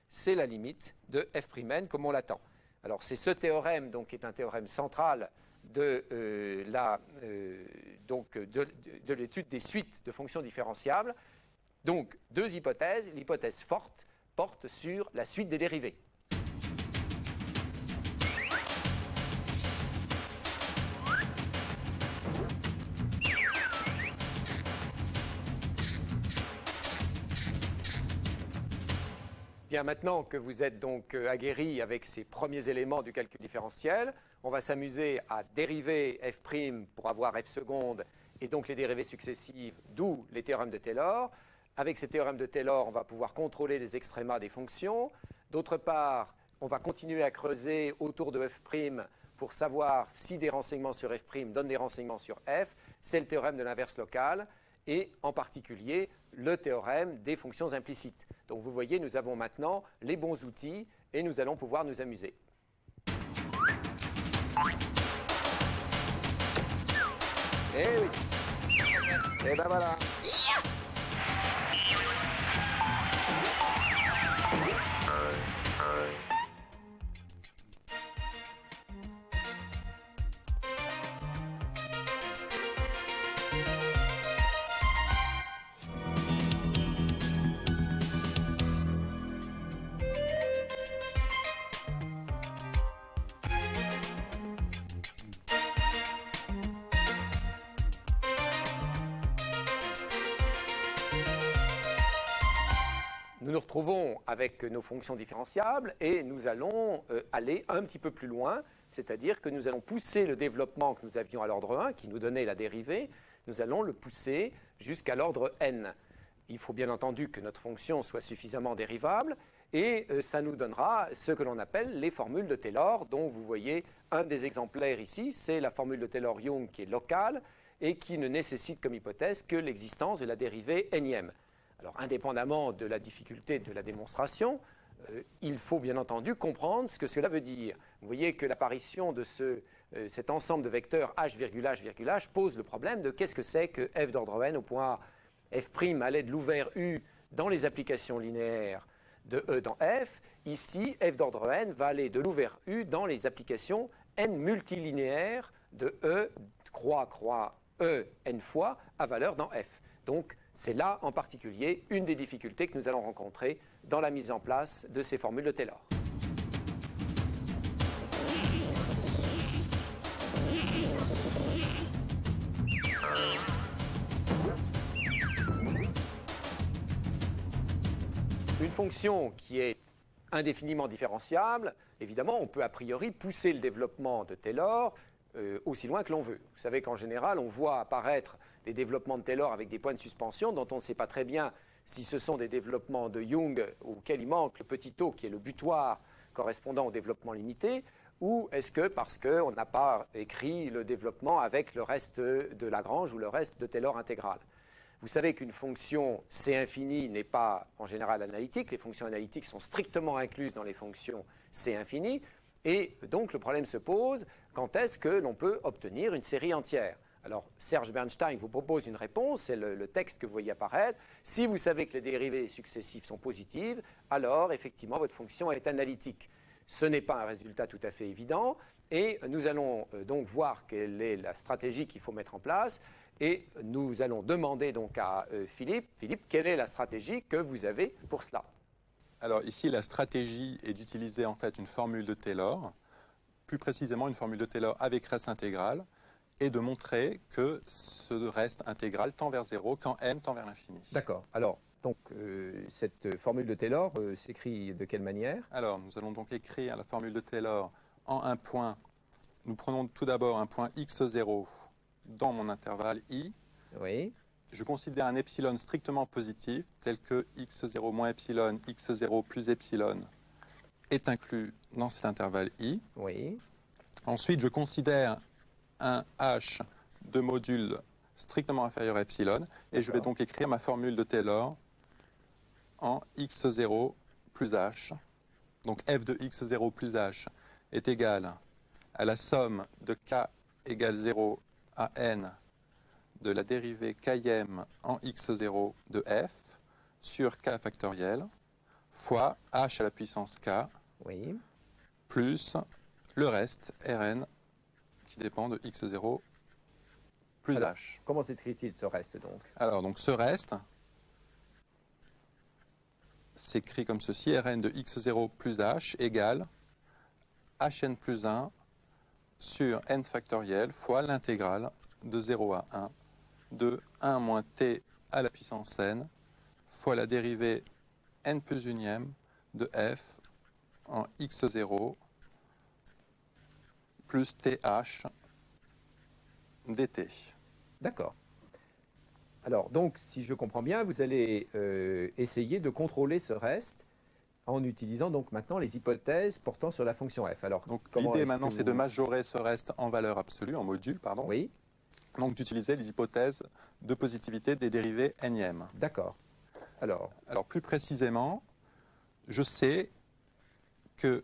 c'est la limite de f'n comme on l'attend. Alors c'est ce théorème donc, qui est un théorème central de l'étude des suites de fonctions différenciables. Donc, deux hypothèses. L'hypothèse forte porte sur la suite des dérivées. Bien, maintenant que vous êtes donc aguerris avec ces premiers éléments du calcul différentiel, on va s'amuser à dériver f' pour avoir f seconde et donc les dérivées successives, d'où les théorèmes de Taylor. Avec ces théorèmes de Taylor, on va pouvoir contrôler les extrémas des fonctions. D'autre part, on va continuer à creuser autour de f' pour savoir si des renseignements sur f' donnent des renseignements sur f. C'est le théorème de l'inverse locale et en particulier le théorème des fonctions implicites. Donc vous voyez, nous avons maintenant les bons outils et nous allons pouvoir nous amuser. Eh oui. Et ben voilà. Nous nous retrouvons avec nos fonctions différenciables et nous allons aller un petit peu plus loin, c'est-à-dire que nous allons pousser le développement que nous avions à l'ordre 1, qui nous donnait la dérivée, nous allons le pousser jusqu'à l'ordre n. Il faut bien entendu que notre fonction soit suffisamment dérivable et ça nous donnera ce que l'on appelle les formules de Taylor, dont vous voyez un des exemplaires ici, c'est la formule de Taylor-Young qui est locale et qui ne nécessite comme hypothèse que l'existence de la dérivée n-ième. Alors, indépendamment de la difficulté de la démonstration, il faut bien entendu comprendre ce que cela veut dire. Vous voyez que l'apparition de cet ensemble de vecteurs h,h,h pose le problème de qu'est-ce que c'est que f d'ordre n au point A. F' à l'aide de l'ouvert U dans les applications linéaires de E dans F. Ici, f d'ordre n va aller de l'ouvert U dans les applications n multilinéaires de E, croix, E, n fois à valeur dans F. Donc, c'est là, en particulier, une des difficultés que nous allons rencontrer dans la mise en place de ces formules de Taylor. Une fonction qui est indéfiniment différenciable, évidemment, on peut a priori pousser le développement de Taylor aussi loin que l'on veut. Vous savez qu'en général, on voit apparaître des développements de Taylor avec des points de suspension dont on ne sait pas très bien si ce sont des développements de Young auxquels il manque le petit o qui est le butoir correspondant au développement limité, ou est-ce que parce qu'on n'a pas écrit le développement avec le reste de Lagrange ou le reste de Taylor intégral. Vous savez qu'une fonction C infini n'est pas en général analytique, les fonctions analytiques sont strictement incluses dans les fonctions C infini, et donc le problème se pose, quand est-ce que l'on peut obtenir une série entière ? Alors, Serge Bernstein vous propose une réponse, c'est le texte que vous voyez apparaître. Si vous savez que les dérivées successives sont positives, alors effectivement votre fonction est analytique. Ce n'est pas un résultat tout à fait évident, et nous allons donc voir quelle est la stratégie qu'il faut mettre en place, et nous allons demander donc à Philippe, quelle est la stratégie que vous avez pour cela ? Alors ici, la stratégie est d'utiliser en fait une formule de Taylor, plus précisément une formule de Taylor avec reste intégral, et de montrer que ce reste intégral tend vers 0 quand n tend vers l'infini. D'accord. Alors, donc, cette formule de Taylor s'écrit de quelle manière? Alors, nous allons donc écrire la formule de Taylor en un point. Nous prenons tout d'abord un point x0 dans mon intervalle i. Oui. Je considère un epsilon strictement positif, tel que x0 moins epsilon, x0 plus epsilon est inclus dans cet intervalle i. Oui. Ensuite, je considère un h de module strictement inférieur à epsilon, et je vais donc écrire ma formule de Taylor en x0 plus h. Donc f de x0 plus h est égal à la somme de k égale 0 à n de la dérivée km en x0 de f sur k factoriel fois h à la puissance k, oui, plus le reste, Rn, qui dépend de x0 plus Alors, h. Comment s'écrit-il ce reste donc? Alors, donc ce reste s'écrit comme ceci, Rn de x0 plus h égale hn plus 1 sur n factoriel fois l'intégrale de 0 à 1 de 1 moins t à la puissance n fois la dérivée n plus unième de f en x0 plus th dt. D'accord. Alors, donc, si je comprends bien, vous allez essayer de contrôler ce reste en utilisant donc maintenant les hypothèses portant sur la fonction f. Alors, L'idée maintenant, c'est de majorer ce reste en valeur absolue, en module, pardon. Oui. Donc d'utiliser les hypothèses de positivité des dérivées n-ième. D'accord. Alors, plus précisément, je sais que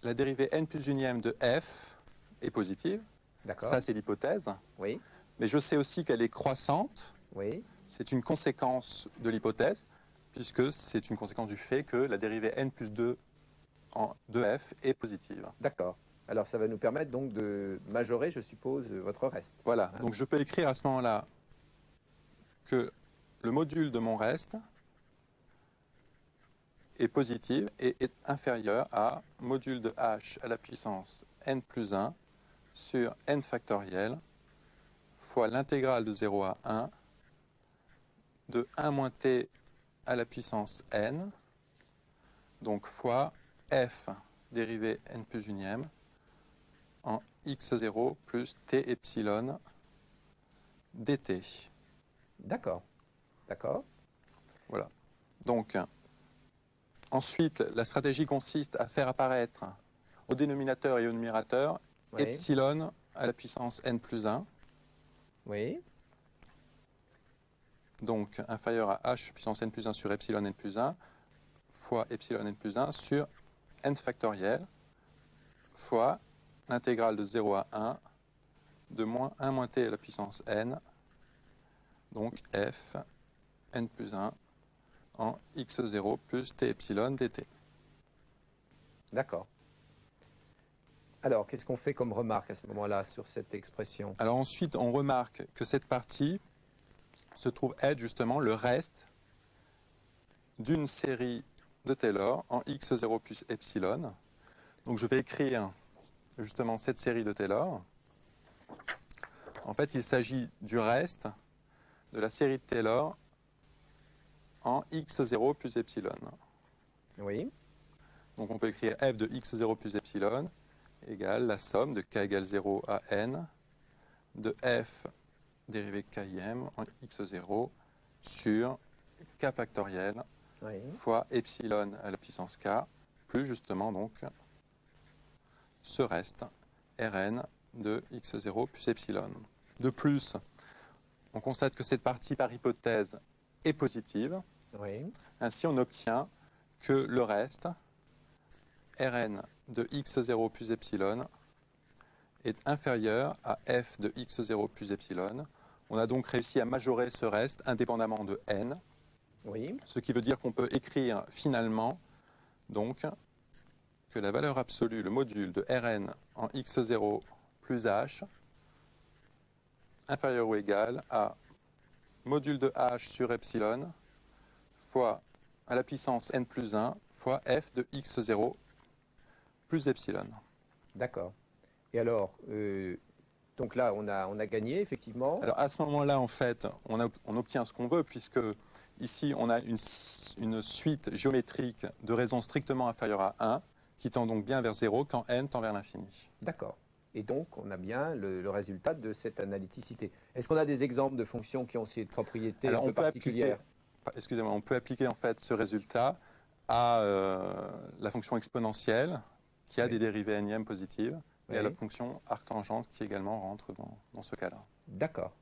la dérivée n plus unième de f est positive. D'accord. Ça, c'est l'hypothèse. Oui. Mais je sais aussi qu'elle est croissante. Oui. C'est une conséquence de l'hypothèse, puisque c'est une conséquence du fait que la dérivée n plus 2 de f est positive. D'accord. Alors, ça va nous permettre donc de majorer, je suppose, votre reste. Voilà. Donc, je peux écrire à ce moment-là que le module de mon reste est positif et est inférieur à module de h à la puissance n plus 1 sur n factoriel fois l'intégrale de 0 à 1 de 1 moins t à la puissance n, donc fois f dérivée n plus unième en x0 plus t epsilon dt. D'accord. D'accord. Voilà. Donc, ensuite, la stratégie consiste à faire apparaître au dénominateur et au numérateur epsilon à la puissance n plus 1. Oui. Donc, inférieur à h puissance n plus 1 sur epsilon n plus 1 fois epsilon n plus 1 sur n factoriel fois l'intégrale de 0 à 1 de moins 1 moins t à la puissance n, donc f n plus 1 en x0 plus t epsilon dt. D'accord. Alors, qu'est-ce qu'on fait comme remarque à ce moment-là sur cette expression? Alors ensuite, on remarque que cette partie se trouve être justement le reste d'une série de Taylor en x0 plus epsilon. Donc je vais écrire justement cette série de Taylor. En fait, il s'agit du reste de la série de Taylor en x0 plus epsilon. Oui. Donc on peut écrire f de x0 plus epsilon égale la somme de k égale 0 à n de f dérivée k-ième en x0 sur k factoriel fois epsilon à la puissance k plus justement donc ce reste Rn de x0 plus epsilon. De plus, on constate que cette partie par hypothèse est positive. Oui. Ainsi, on obtient que le reste Rn de x0 plus epsilon est inférieur à f de x0 plus epsilon. On a donc réussi à majorer ce reste indépendamment de n. Oui. Ce qui veut dire qu'on peut écrire finalement donc que la valeur absolue, le module de Rn en x0 plus h inférieur ou égal à module de h sur epsilon fois à la puissance n plus 1 fois f de x0 plus epsilon. D'accord. Et alors, donc là, on a gagné, effectivement. Alors à ce moment-là, en fait, on obtient ce qu'on veut, puisque ici, on a une suite géométrique de raisons strictement inférieures à 1, qui tend donc bien vers 0 quand n tend vers l'infini. D'accord. Et donc, on a bien le résultat de cette analyticité. Est-ce qu'on a des exemples de fonctions qui ont ces propriétés un peu particulières? Excusez-moi, on peut appliquer en fait ce résultat à la fonction exponentielle qui a des dérivées n-ième positives et à la fonction arctangente qui également rentre dans ce cas-là. D'accord.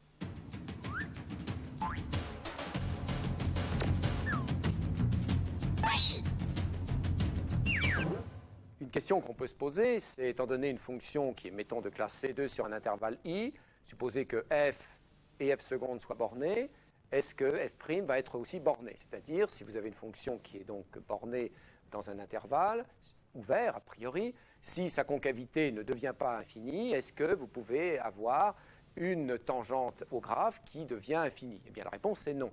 Une question qu'on peut se poser, c'est étant donné une fonction qui est, mettons, de classe C2 sur un intervalle i, supposer que f et f seconde soient bornées, est-ce que f' va être aussi borné? C'est-à-dire, si vous avez une fonction qui est donc bornée dans un intervalle ouvert, a priori, si sa concavité ne devient pas infinie, est-ce que vous pouvez avoir une tangente au graphe qui devient infinie? Eh bien, la réponse est non.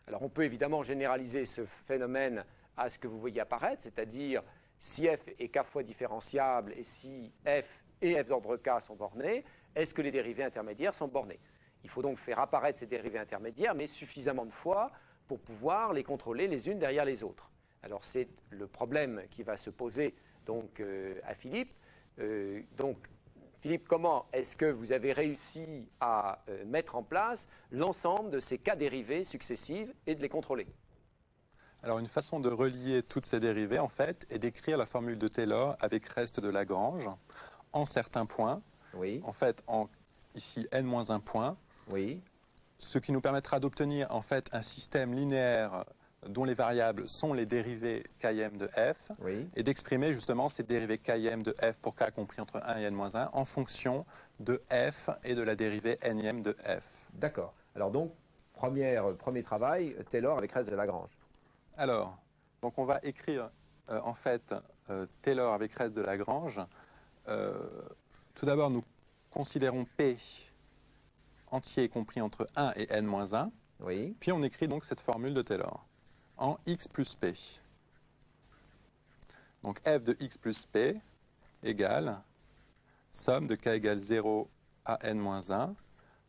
Alors, on peut évidemment généraliser ce phénomène à ce que vous voyez apparaître, c'est-à-dire si f est k fois différenciable et si f et f d'ordre k sont bornés, est-ce que les dérivées intermédiaires sont bornées? Il faut donc faire apparaître ces dérivées intermédiaires, mais suffisamment de fois pour pouvoir les contrôler les unes derrière les autres. Alors, c'est le problème qui va se poser donc, à Philippe. Philippe, comment est-ce que vous avez réussi à mettre en place l'ensemble de ces cas dérivées successives et de les contrôler? Alors, une façon de relier toutes ces dérivées, en fait, est d'écrire la formule de Taylor avec reste de Lagrange en certains points. Oui. En fait, ici, n-1 point. Oui. Ce qui nous permettra d'obtenir, en fait, un système linéaire dont les variables sont les dérivées km de f, et d'exprimer justement ces dérivées km de f pour k compris entre 1 et n-1 en fonction de f et de la dérivée nème de f. D'accord. Alors donc, premier travail, Taylor avec reste de Lagrange. Alors, donc on va écrire en fait Taylor avec reste de Lagrange. Tout d'abord, nous considérons P entier compris entre 1 et n-1. Oui. Puis on écrit donc cette formule de Taylor en x plus p. Donc f de x plus p égale somme de k égale 0 à n-1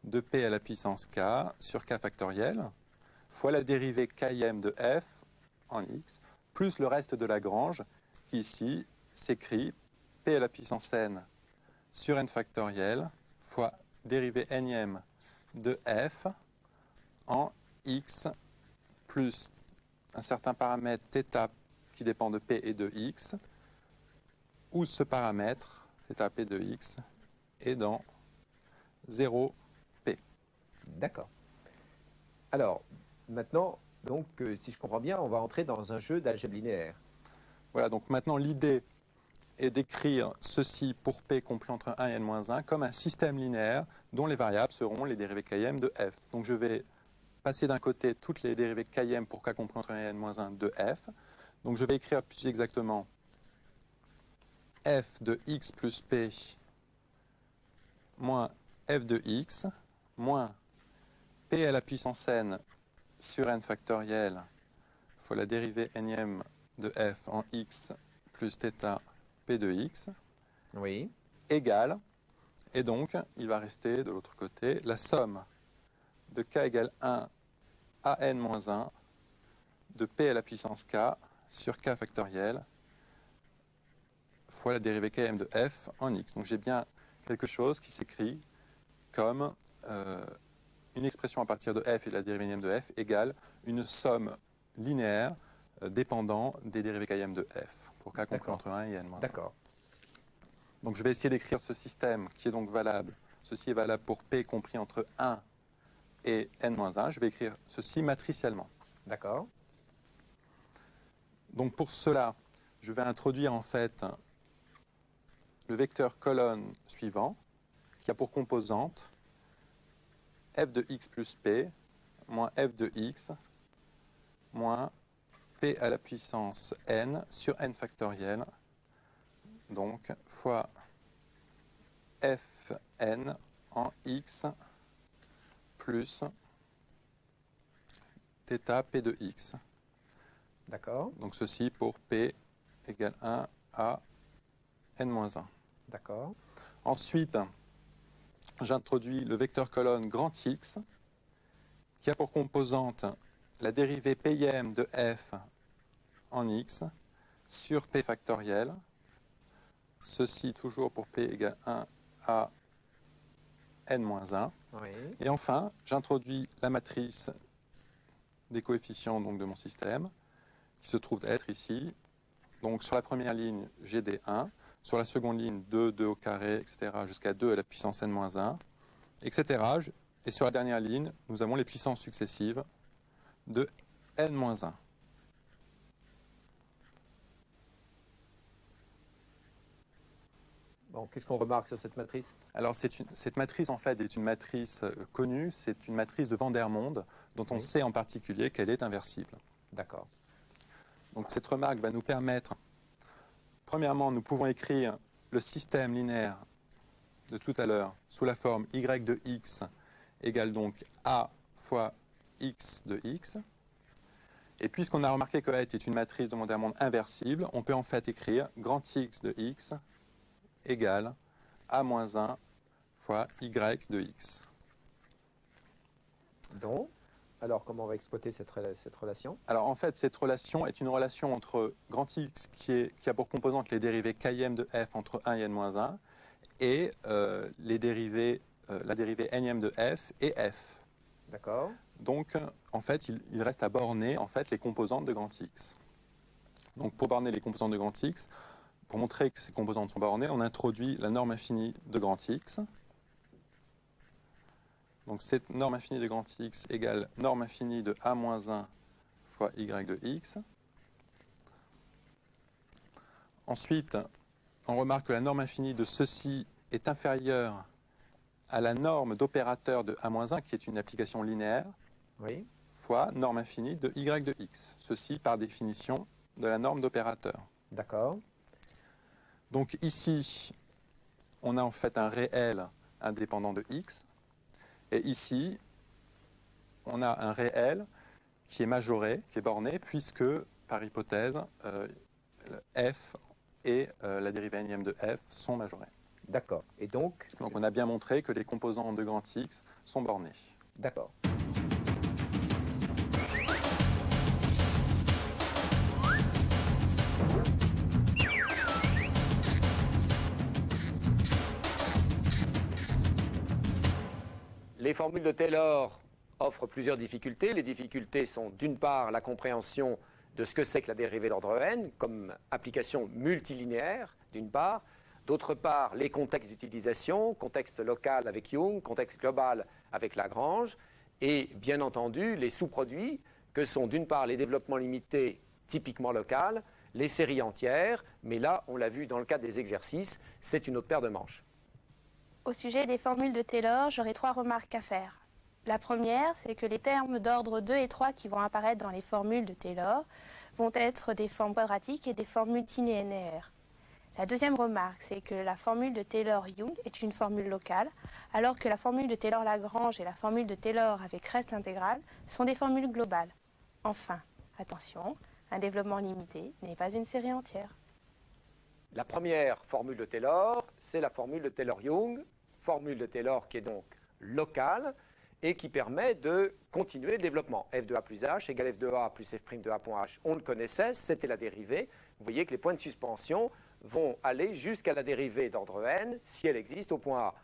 de p à la puissance k sur k factoriel fois la dérivée km de f en x plus le reste de Lagrange qui ici s'écrit p à la puissance n sur n factoriel fois dérivée nème de f en x plus un certain paramètre θ qui dépend de p et de x, où ce paramètre, θ p de x, est dans 0p. D'accord. Alors, maintenant, donc, si je comprends bien, on va entrer dans un jeu d'algèbre linéaire. Voilà, donc maintenant l'idée est d'écrire ceci pour p compris entre 1 et n-1 comme un système linéaire dont les variables seront les dérivées km de f. Donc je vais passer d'un côté toutes les dérivées km pour k compris entre 1 et n-1 de f. Donc je vais écrire plus exactement f de x plus p moins f de x moins p à la puissance n sur n factoriel fois la dérivée nème de f en x plus θ p de x égale, et donc il va rester de l'autre côté la somme de k égale 1 à n-1 de p à la puissance k sur k factoriel fois la dérivée km de f en x. Donc j'ai bien quelque chose qui s'écrit comme une expression à partir de f et de la dérivée nème de f égale une somme linéaire dépendant des dérivées km de f pour k compris entre 1 et n-1. D'accord. Donc je vais essayer d'écrire ce système qui est donc valable. Ceci est valable pour p compris entre 1 et n-1. Je vais écrire ceci matriciellement. D'accord. Donc pour cela, je vais introduire en fait le vecteur colonne suivant qui a pour composante f de x plus p moins f de x moins p à la puissance n sur n factoriel, donc fois fn en x plus θ p de x. D'accord. Donc ceci pour p égale 1 à n-1. D'accord. Ensuite, j'introduis le vecteur colonne grand X qui a pour composante la dérivée pym de f en x sur p factoriel. Ceci toujours pour p égale 1 à n-1. Oui. Et enfin, j'introduis la matrice des coefficients donc, de mon système, qui se trouve être ici. Donc sur la première ligne, j'ai des 1. Sur la seconde ligne, 2, 2 au carré, etc., jusqu'à 2 à la puissance n-1, etc. Et sur la dernière ligne, nous avons les puissances successives de n-1. Bon, qu'est-ce qu'on remarque sur cette matrice? Alors, cette matrice, en fait, est une matrice connue. C'est une matrice de Vandermonde, dont on sait en particulier qu'elle est inversible. D'accord. Donc, cette remarque va nous permettre, premièrement, nous pouvons écrire le système linéaire de tout à l'heure sous la forme y de x égale donc a fois x de x. Et puisqu'on a remarqué que A était une matrice de monde à monde inversible, on peut en fait écrire grand X de x égale A moins 1 fois Y de x. Donc, alors comment on va exploiter cette relation? Alors en fait, cette relation est une relation entre grand X qui a pour composante les dérivées km de f entre 1 et n-1 et la dérivée nm de f et f. D'accord. Donc, en fait, il reste à borner en fait, les composantes de grand X. Donc, pour borner les composantes de grand X, pour montrer que ces composantes sont bornées, on introduit la norme infinie de grand X. Donc, cette norme infinie de grand X égale norme infinie de A-1 fois Y de X. Ensuite, on remarque que la norme infinie de ceci est inférieure à la norme d'opérateur de A-1, qui est une application linéaire, oui, fois norme infinie de y de x. Ceci par définition de la norme d'opérateur. D'accord. Donc ici, on a en fait un réel indépendant de x. Et ici, on a un réel qui est majoré, qui est borné, puisque, par hypothèse, f et la dérivée nm de f sont majorés. D'accord. Et donc on a bien montré que les composantes de grand X sont bornées. D'accord. Les formules de Taylor offrent plusieurs difficultés. Les difficultés sont d'une part la compréhension de ce que c'est que la dérivée d'ordre n comme application multilinéaire, d'une part. D'autre part, les contextes d'utilisation, contexte local avec Young, contexte global avec Lagrange, et bien entendu les sous-produits que sont d'une part les développements limités typiquement local, les séries entières, mais là, on l'a vu dans le cadre des exercices, c'est une autre paire de manches. Au sujet des formules de Taylor, j'aurais 3 remarques à faire. La première, c'est que les termes d'ordre 2 et 3 qui vont apparaître dans les formules de Taylor vont être des formes quadratiques et des formes multilinéaires. La deuxième remarque, c'est que la formule de Taylor-Young est une formule locale, alors que la formule de Taylor-Lagrange et la formule de Taylor avec reste intégral sont des formules globales. Enfin, attention, un développement limité n'est pas une série entière. La première formule de Taylor, c'est la formule de Taylor-Young, formule de Taylor qui est donc locale et qui permet de continuer le développement. f de a plus h égale f de a plus f' de a point h. On le connaissait, c'était la dérivée. Vous voyez que les points de suspension vont aller jusqu'à la dérivée d'ordre n si elle existe au point A.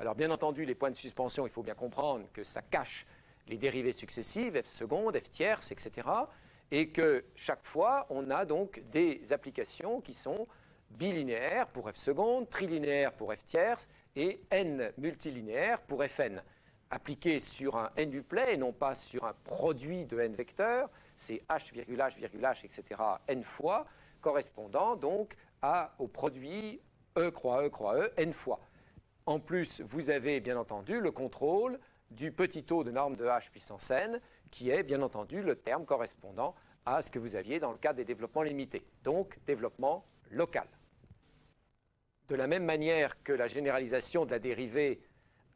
Alors bien entendu, les points de suspension, il faut bien comprendre que ça cache les dérivées successives, f seconde, f tierce, etc. Et que chaque fois, on a donc des applications qui sont bilinéaires pour f seconde, trilinéaires pour f tierce et n multilinéaires pour fn. Appliquées sur un n duplet et non pas sur un produit de n vecteurs, c'est h, h, etc. n fois, correspondant donc au produit E croix E, n fois. En plus, vous avez bien entendu le contrôle du petit taux de norme de h puissance n, qui est bien entendu le terme correspondant à ce que vous aviez dans le cas des développements limités, donc développement local. De la même manière que la généralisation de la dérivée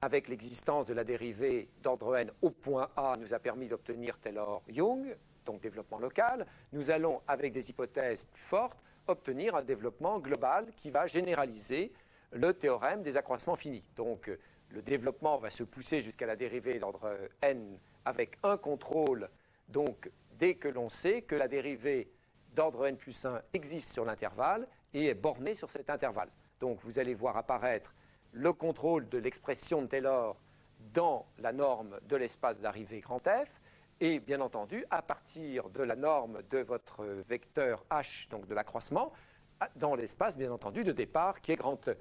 avec l'existence de la dérivée d'ordre n au point A nous a permis d'obtenir Taylor-Young, donc développement local, nous allons, avec des hypothèses plus fortes, obtenir un développement global qui va généraliser le théorème des accroissements finis. Donc le développement va se pousser jusqu'à la dérivée d'ordre n avec un contrôle, donc dès que l'on sait que la dérivée d'ordre n plus 1 existe sur l'intervalle et est bornée sur cet intervalle. Donc vous allez voir apparaître le contrôle de l'expression de Taylor dans la norme de l'espace d'arrivée grand F, et bien entendu, à partir de la norme de votre vecteur h, donc de l'accroissement, dans l'espace, bien entendu, de départ qui est grand E.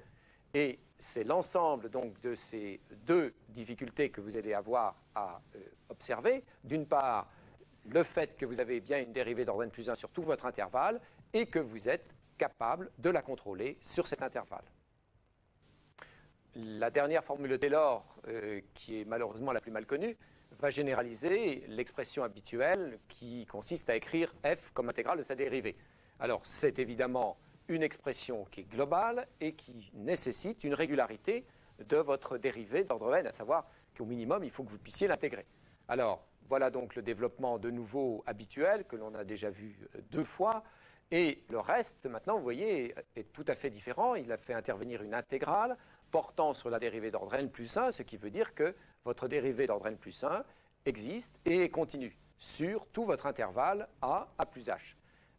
Et c'est l'ensemble donc de ces deux difficultés que vous allez avoir à observer. D'une part, le fait que vous avez bien une dérivée d'ordre n plus 1 sur tout votre intervalle et que vous êtes capable de la contrôler sur cet intervalle. La dernière formule de Taylor, qui est malheureusement la plus mal connue, va généraliser l'expression habituelle qui consiste à écrire f comme intégrale de sa dérivée. Alors, c'est évidemment une expression qui est globale et qui nécessite une régularité de votre dérivée d'ordre n, à savoir qu'au minimum, il faut que vous puissiez l'intégrer. Alors, voilà donc le développement de nouveau habituel que l'on a déjà vu 2 fois. Et le reste, maintenant, vous voyez, est tout à fait différent. Il a fait intervenir une intégrale portant sur la dérivée d'ordre n plus 1, ce qui veut dire que votre dérivée d'ordre n plus 1 existe et est continue sur tout votre intervalle a plus h.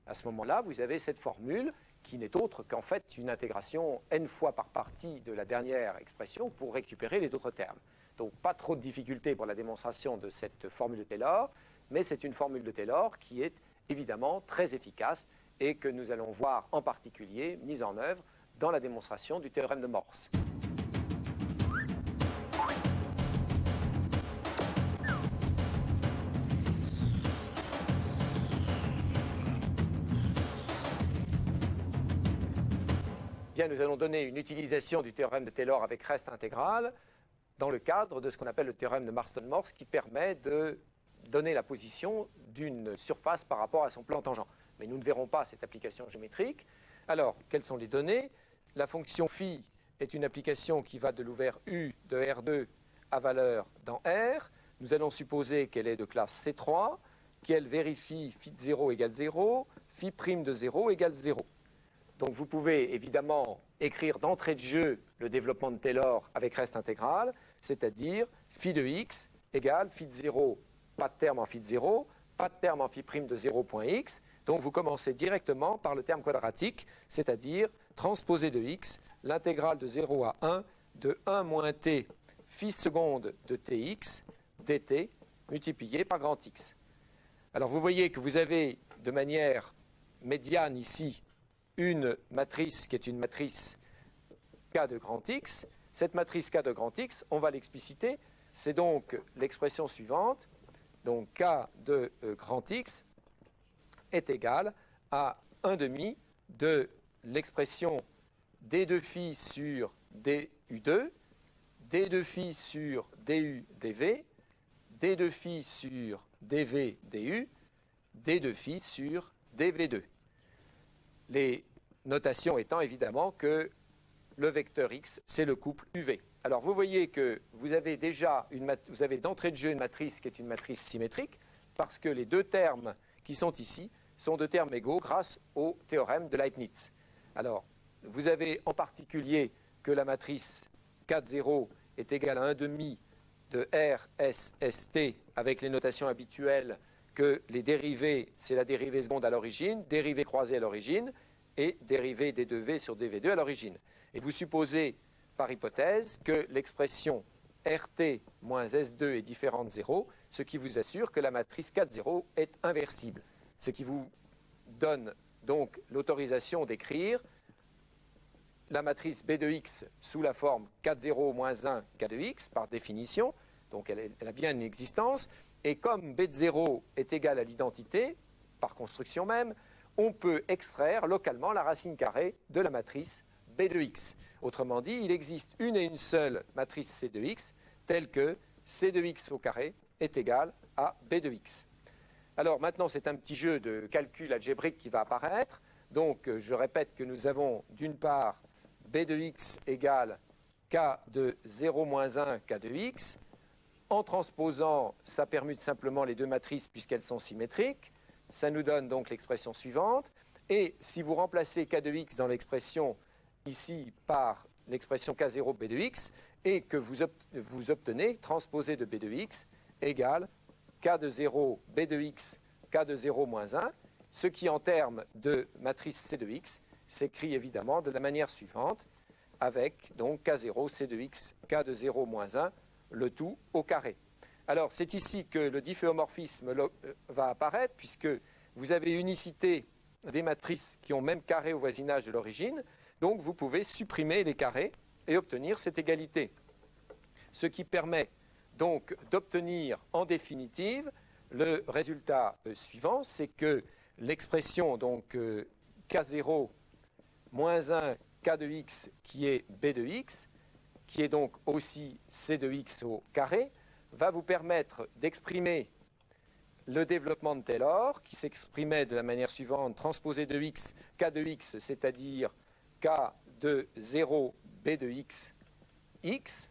À ce moment-là, vous avez cette formule qui n'est autre qu'en fait une intégration n fois par partie de la dernière expression pour récupérer les autres termes. Donc pas trop de difficultés pour la démonstration de cette formule de Taylor, mais c'est une formule de Taylor qui est évidemment très efficace et que nous allons voir en particulier mise en œuvre dans la démonstration du théorème de Morse. Bien, nous allons donner une utilisation du théorème de Taylor avec reste intégral dans le cadre de ce qu'on appelle le théorème de Marston-Morse qui permet de donner la position d'une surface par rapport à son plan tangent. Mais nous ne verrons pas cette application géométrique. Alors, quelles sont les données? La fonction phi est une application qui va de l'ouvert U de R2 à valeur dans R. Nous allons supposer qu'elle est de classe C3, qu'elle vérifie phi de 0 égale 0, phi prime de 0 égale 0. Donc vous pouvez évidemment écrire d'entrée de jeu le développement de Taylor avec reste intégral, c'est-à-dire phi de x égale phi de 0, pas de terme en phi de 0, pas de terme en phi prime de 0.x. Donc vous commencez directement par le terme quadratique, c'est-à-dire transposé de x, l'intégrale de 0 à 1 de 1 moins t phi seconde de tx dt multiplié par grand X. Alors vous voyez que vous avez de manière médiane ici une matrice qui est une matrice K de grand X. Cette matrice K de grand X, on va l'expliciter, c'est donc l'expression suivante. Donc K de grand X est égal à 1 demi de l'expression d2 phi sur du2, d2 phi sur du dv, d2 phi sur dv du, d2 phi sur dv2. Les notations étant évidemment que le vecteur x, c'est le couple UV. Alors vous voyez que vous avez déjà d'entrée de jeu une matrice qui est une matrice symétrique, parce que les deux termes qui sont ici sont deux termes égaux grâce au théorème de Leibniz. Alors, vous avez en particulier que la matrice K de 0 est égale à 1 demi de RSST avec les notations habituelles que les dérivées, c'est la dérivée seconde à l'origine, dérivée croisée à l'origine, et dérivée d2v sur dv2 à l'origine. Et vous supposez, par hypothèse, que l'expression RT moins S2 est différente de 0, ce qui vous assure que la matrice K de 0 est inversible. Ce qui vous donne donc l'autorisation d'écrire la matrice B de x sous la forme K de 0 moins 1 K de x, par définition, donc elle a bien une existence, et comme B de 0 est égal à l'identité, par construction même, on peut extraire localement la racine carrée de la matrice B de x. Autrement dit, il existe une et une seule matrice C de x, telle que C de x au carré est égal à B de x. Alors maintenant, c'est un petit jeu de calcul algébrique qui va apparaître. Donc, je répète que nous avons d'une part B de x égale K de 0 moins 1 K de x. En transposant, ça permute simplement les deux matrices puisqu'elles sont symétriques. Ça nous donne donc l'expression suivante. Et si vous remplacez K de x dans l'expression ici par l'expression K0 B de x, et que vous obtenez, transposé de B de x, égale K de 0 B de x, K de 0 moins 1, ce qui en termes de matrice C de x s'écrit évidemment de la manière suivante, avec donc K0 C de x, K de 0 moins 1, le tout au carré. Alors c'est ici que le difféomorphisme va apparaître, puisque vous avez unicité des matrices qui ont même carré au voisinage de l'origine, donc vous pouvez supprimer les carrés et obtenir cette égalité. Ce qui permet donc d'obtenir en définitive le résultat suivant, c'est que l'expression donc K0 moins 1 K de x qui est B de x, qui est donc aussi C de x au carré, va vous permettre d'exprimer le développement de Taylor, qui s'exprimait de la manière suivante, transposé de x, k de x, c'est-à-dire k de 0, b de x, x,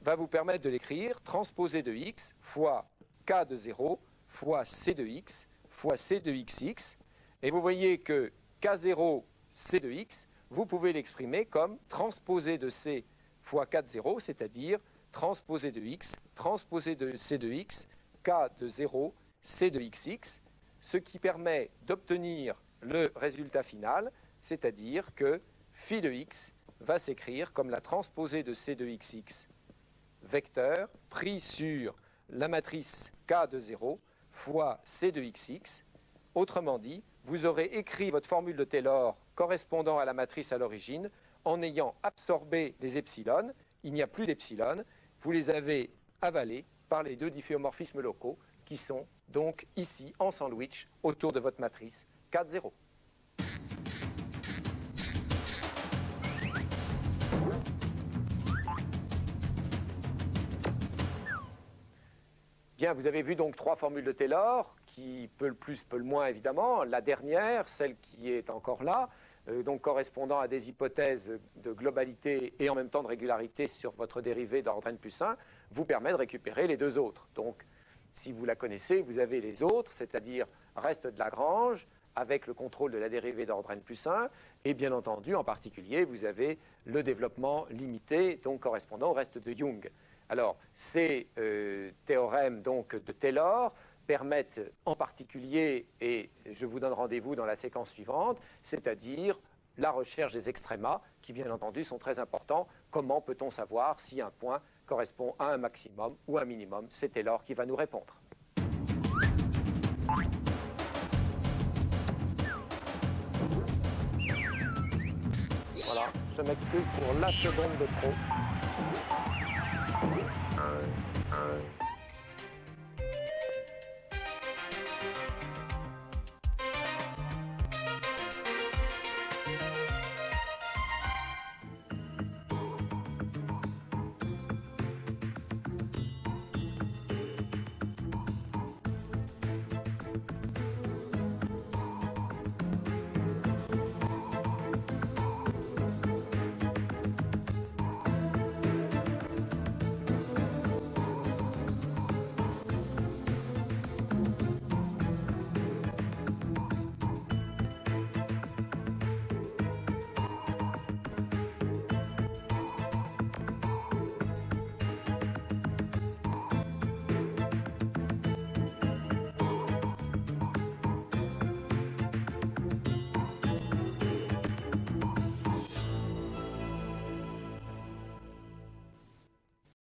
va vous permettre de l'écrire transposé de x fois k de 0 fois c de x fois c de xx. Et vous voyez que k0, c de x, vous pouvez l'exprimer comme transposé de c fois k de 0, c'est-à-dire transposé de x, transposé de c de x, k de 0, c de xx, ce qui permet d'obtenir le résultat final, c'est-à-dire que phi de x va s'écrire comme la transposée de c de xx vecteur pris sur la matrice k de 0 fois c de xx. Autrement dit, vous aurez écrit votre formule de Taylor correspondant à la matrice à l'origine en ayant absorbé les epsilon. Il n'y a plus d'epsilon. Vous les avez avalés par les deux difféomorphismes locaux qui sont donc ici en sandwich autour de votre matrice k de 0. Bien, vous avez vu donc trois formules de Taylor, qui peut le plus, peut le moins évidemment. La dernière, celle qui est encore là, donc correspondant à des hypothèses de globalité et en même temps de régularité sur votre dérivée d'ordre n plus 1, vous permet de récupérer les deux autres. Donc, si vous la connaissez, vous avez les autres, c'est-à-dire reste de Lagrange, avec le contrôle de la dérivée d'ordre n plus 1, et bien entendu, en particulier, vous avez le développement limité, donc correspondant au reste de Young. Alors, ces théorèmes donc, de Taylor permettent en particulier, et je vous donne rendez-vous dans la séquence suivante, c'est-à-dire la recherche des extrémas, qui bien entendu sont très importants. Comment peut-on savoir si un point correspond à un maximum ou un minimum? C'est Taylor qui va nous répondre. Voilà, je m'excuse pour la seconde de trop.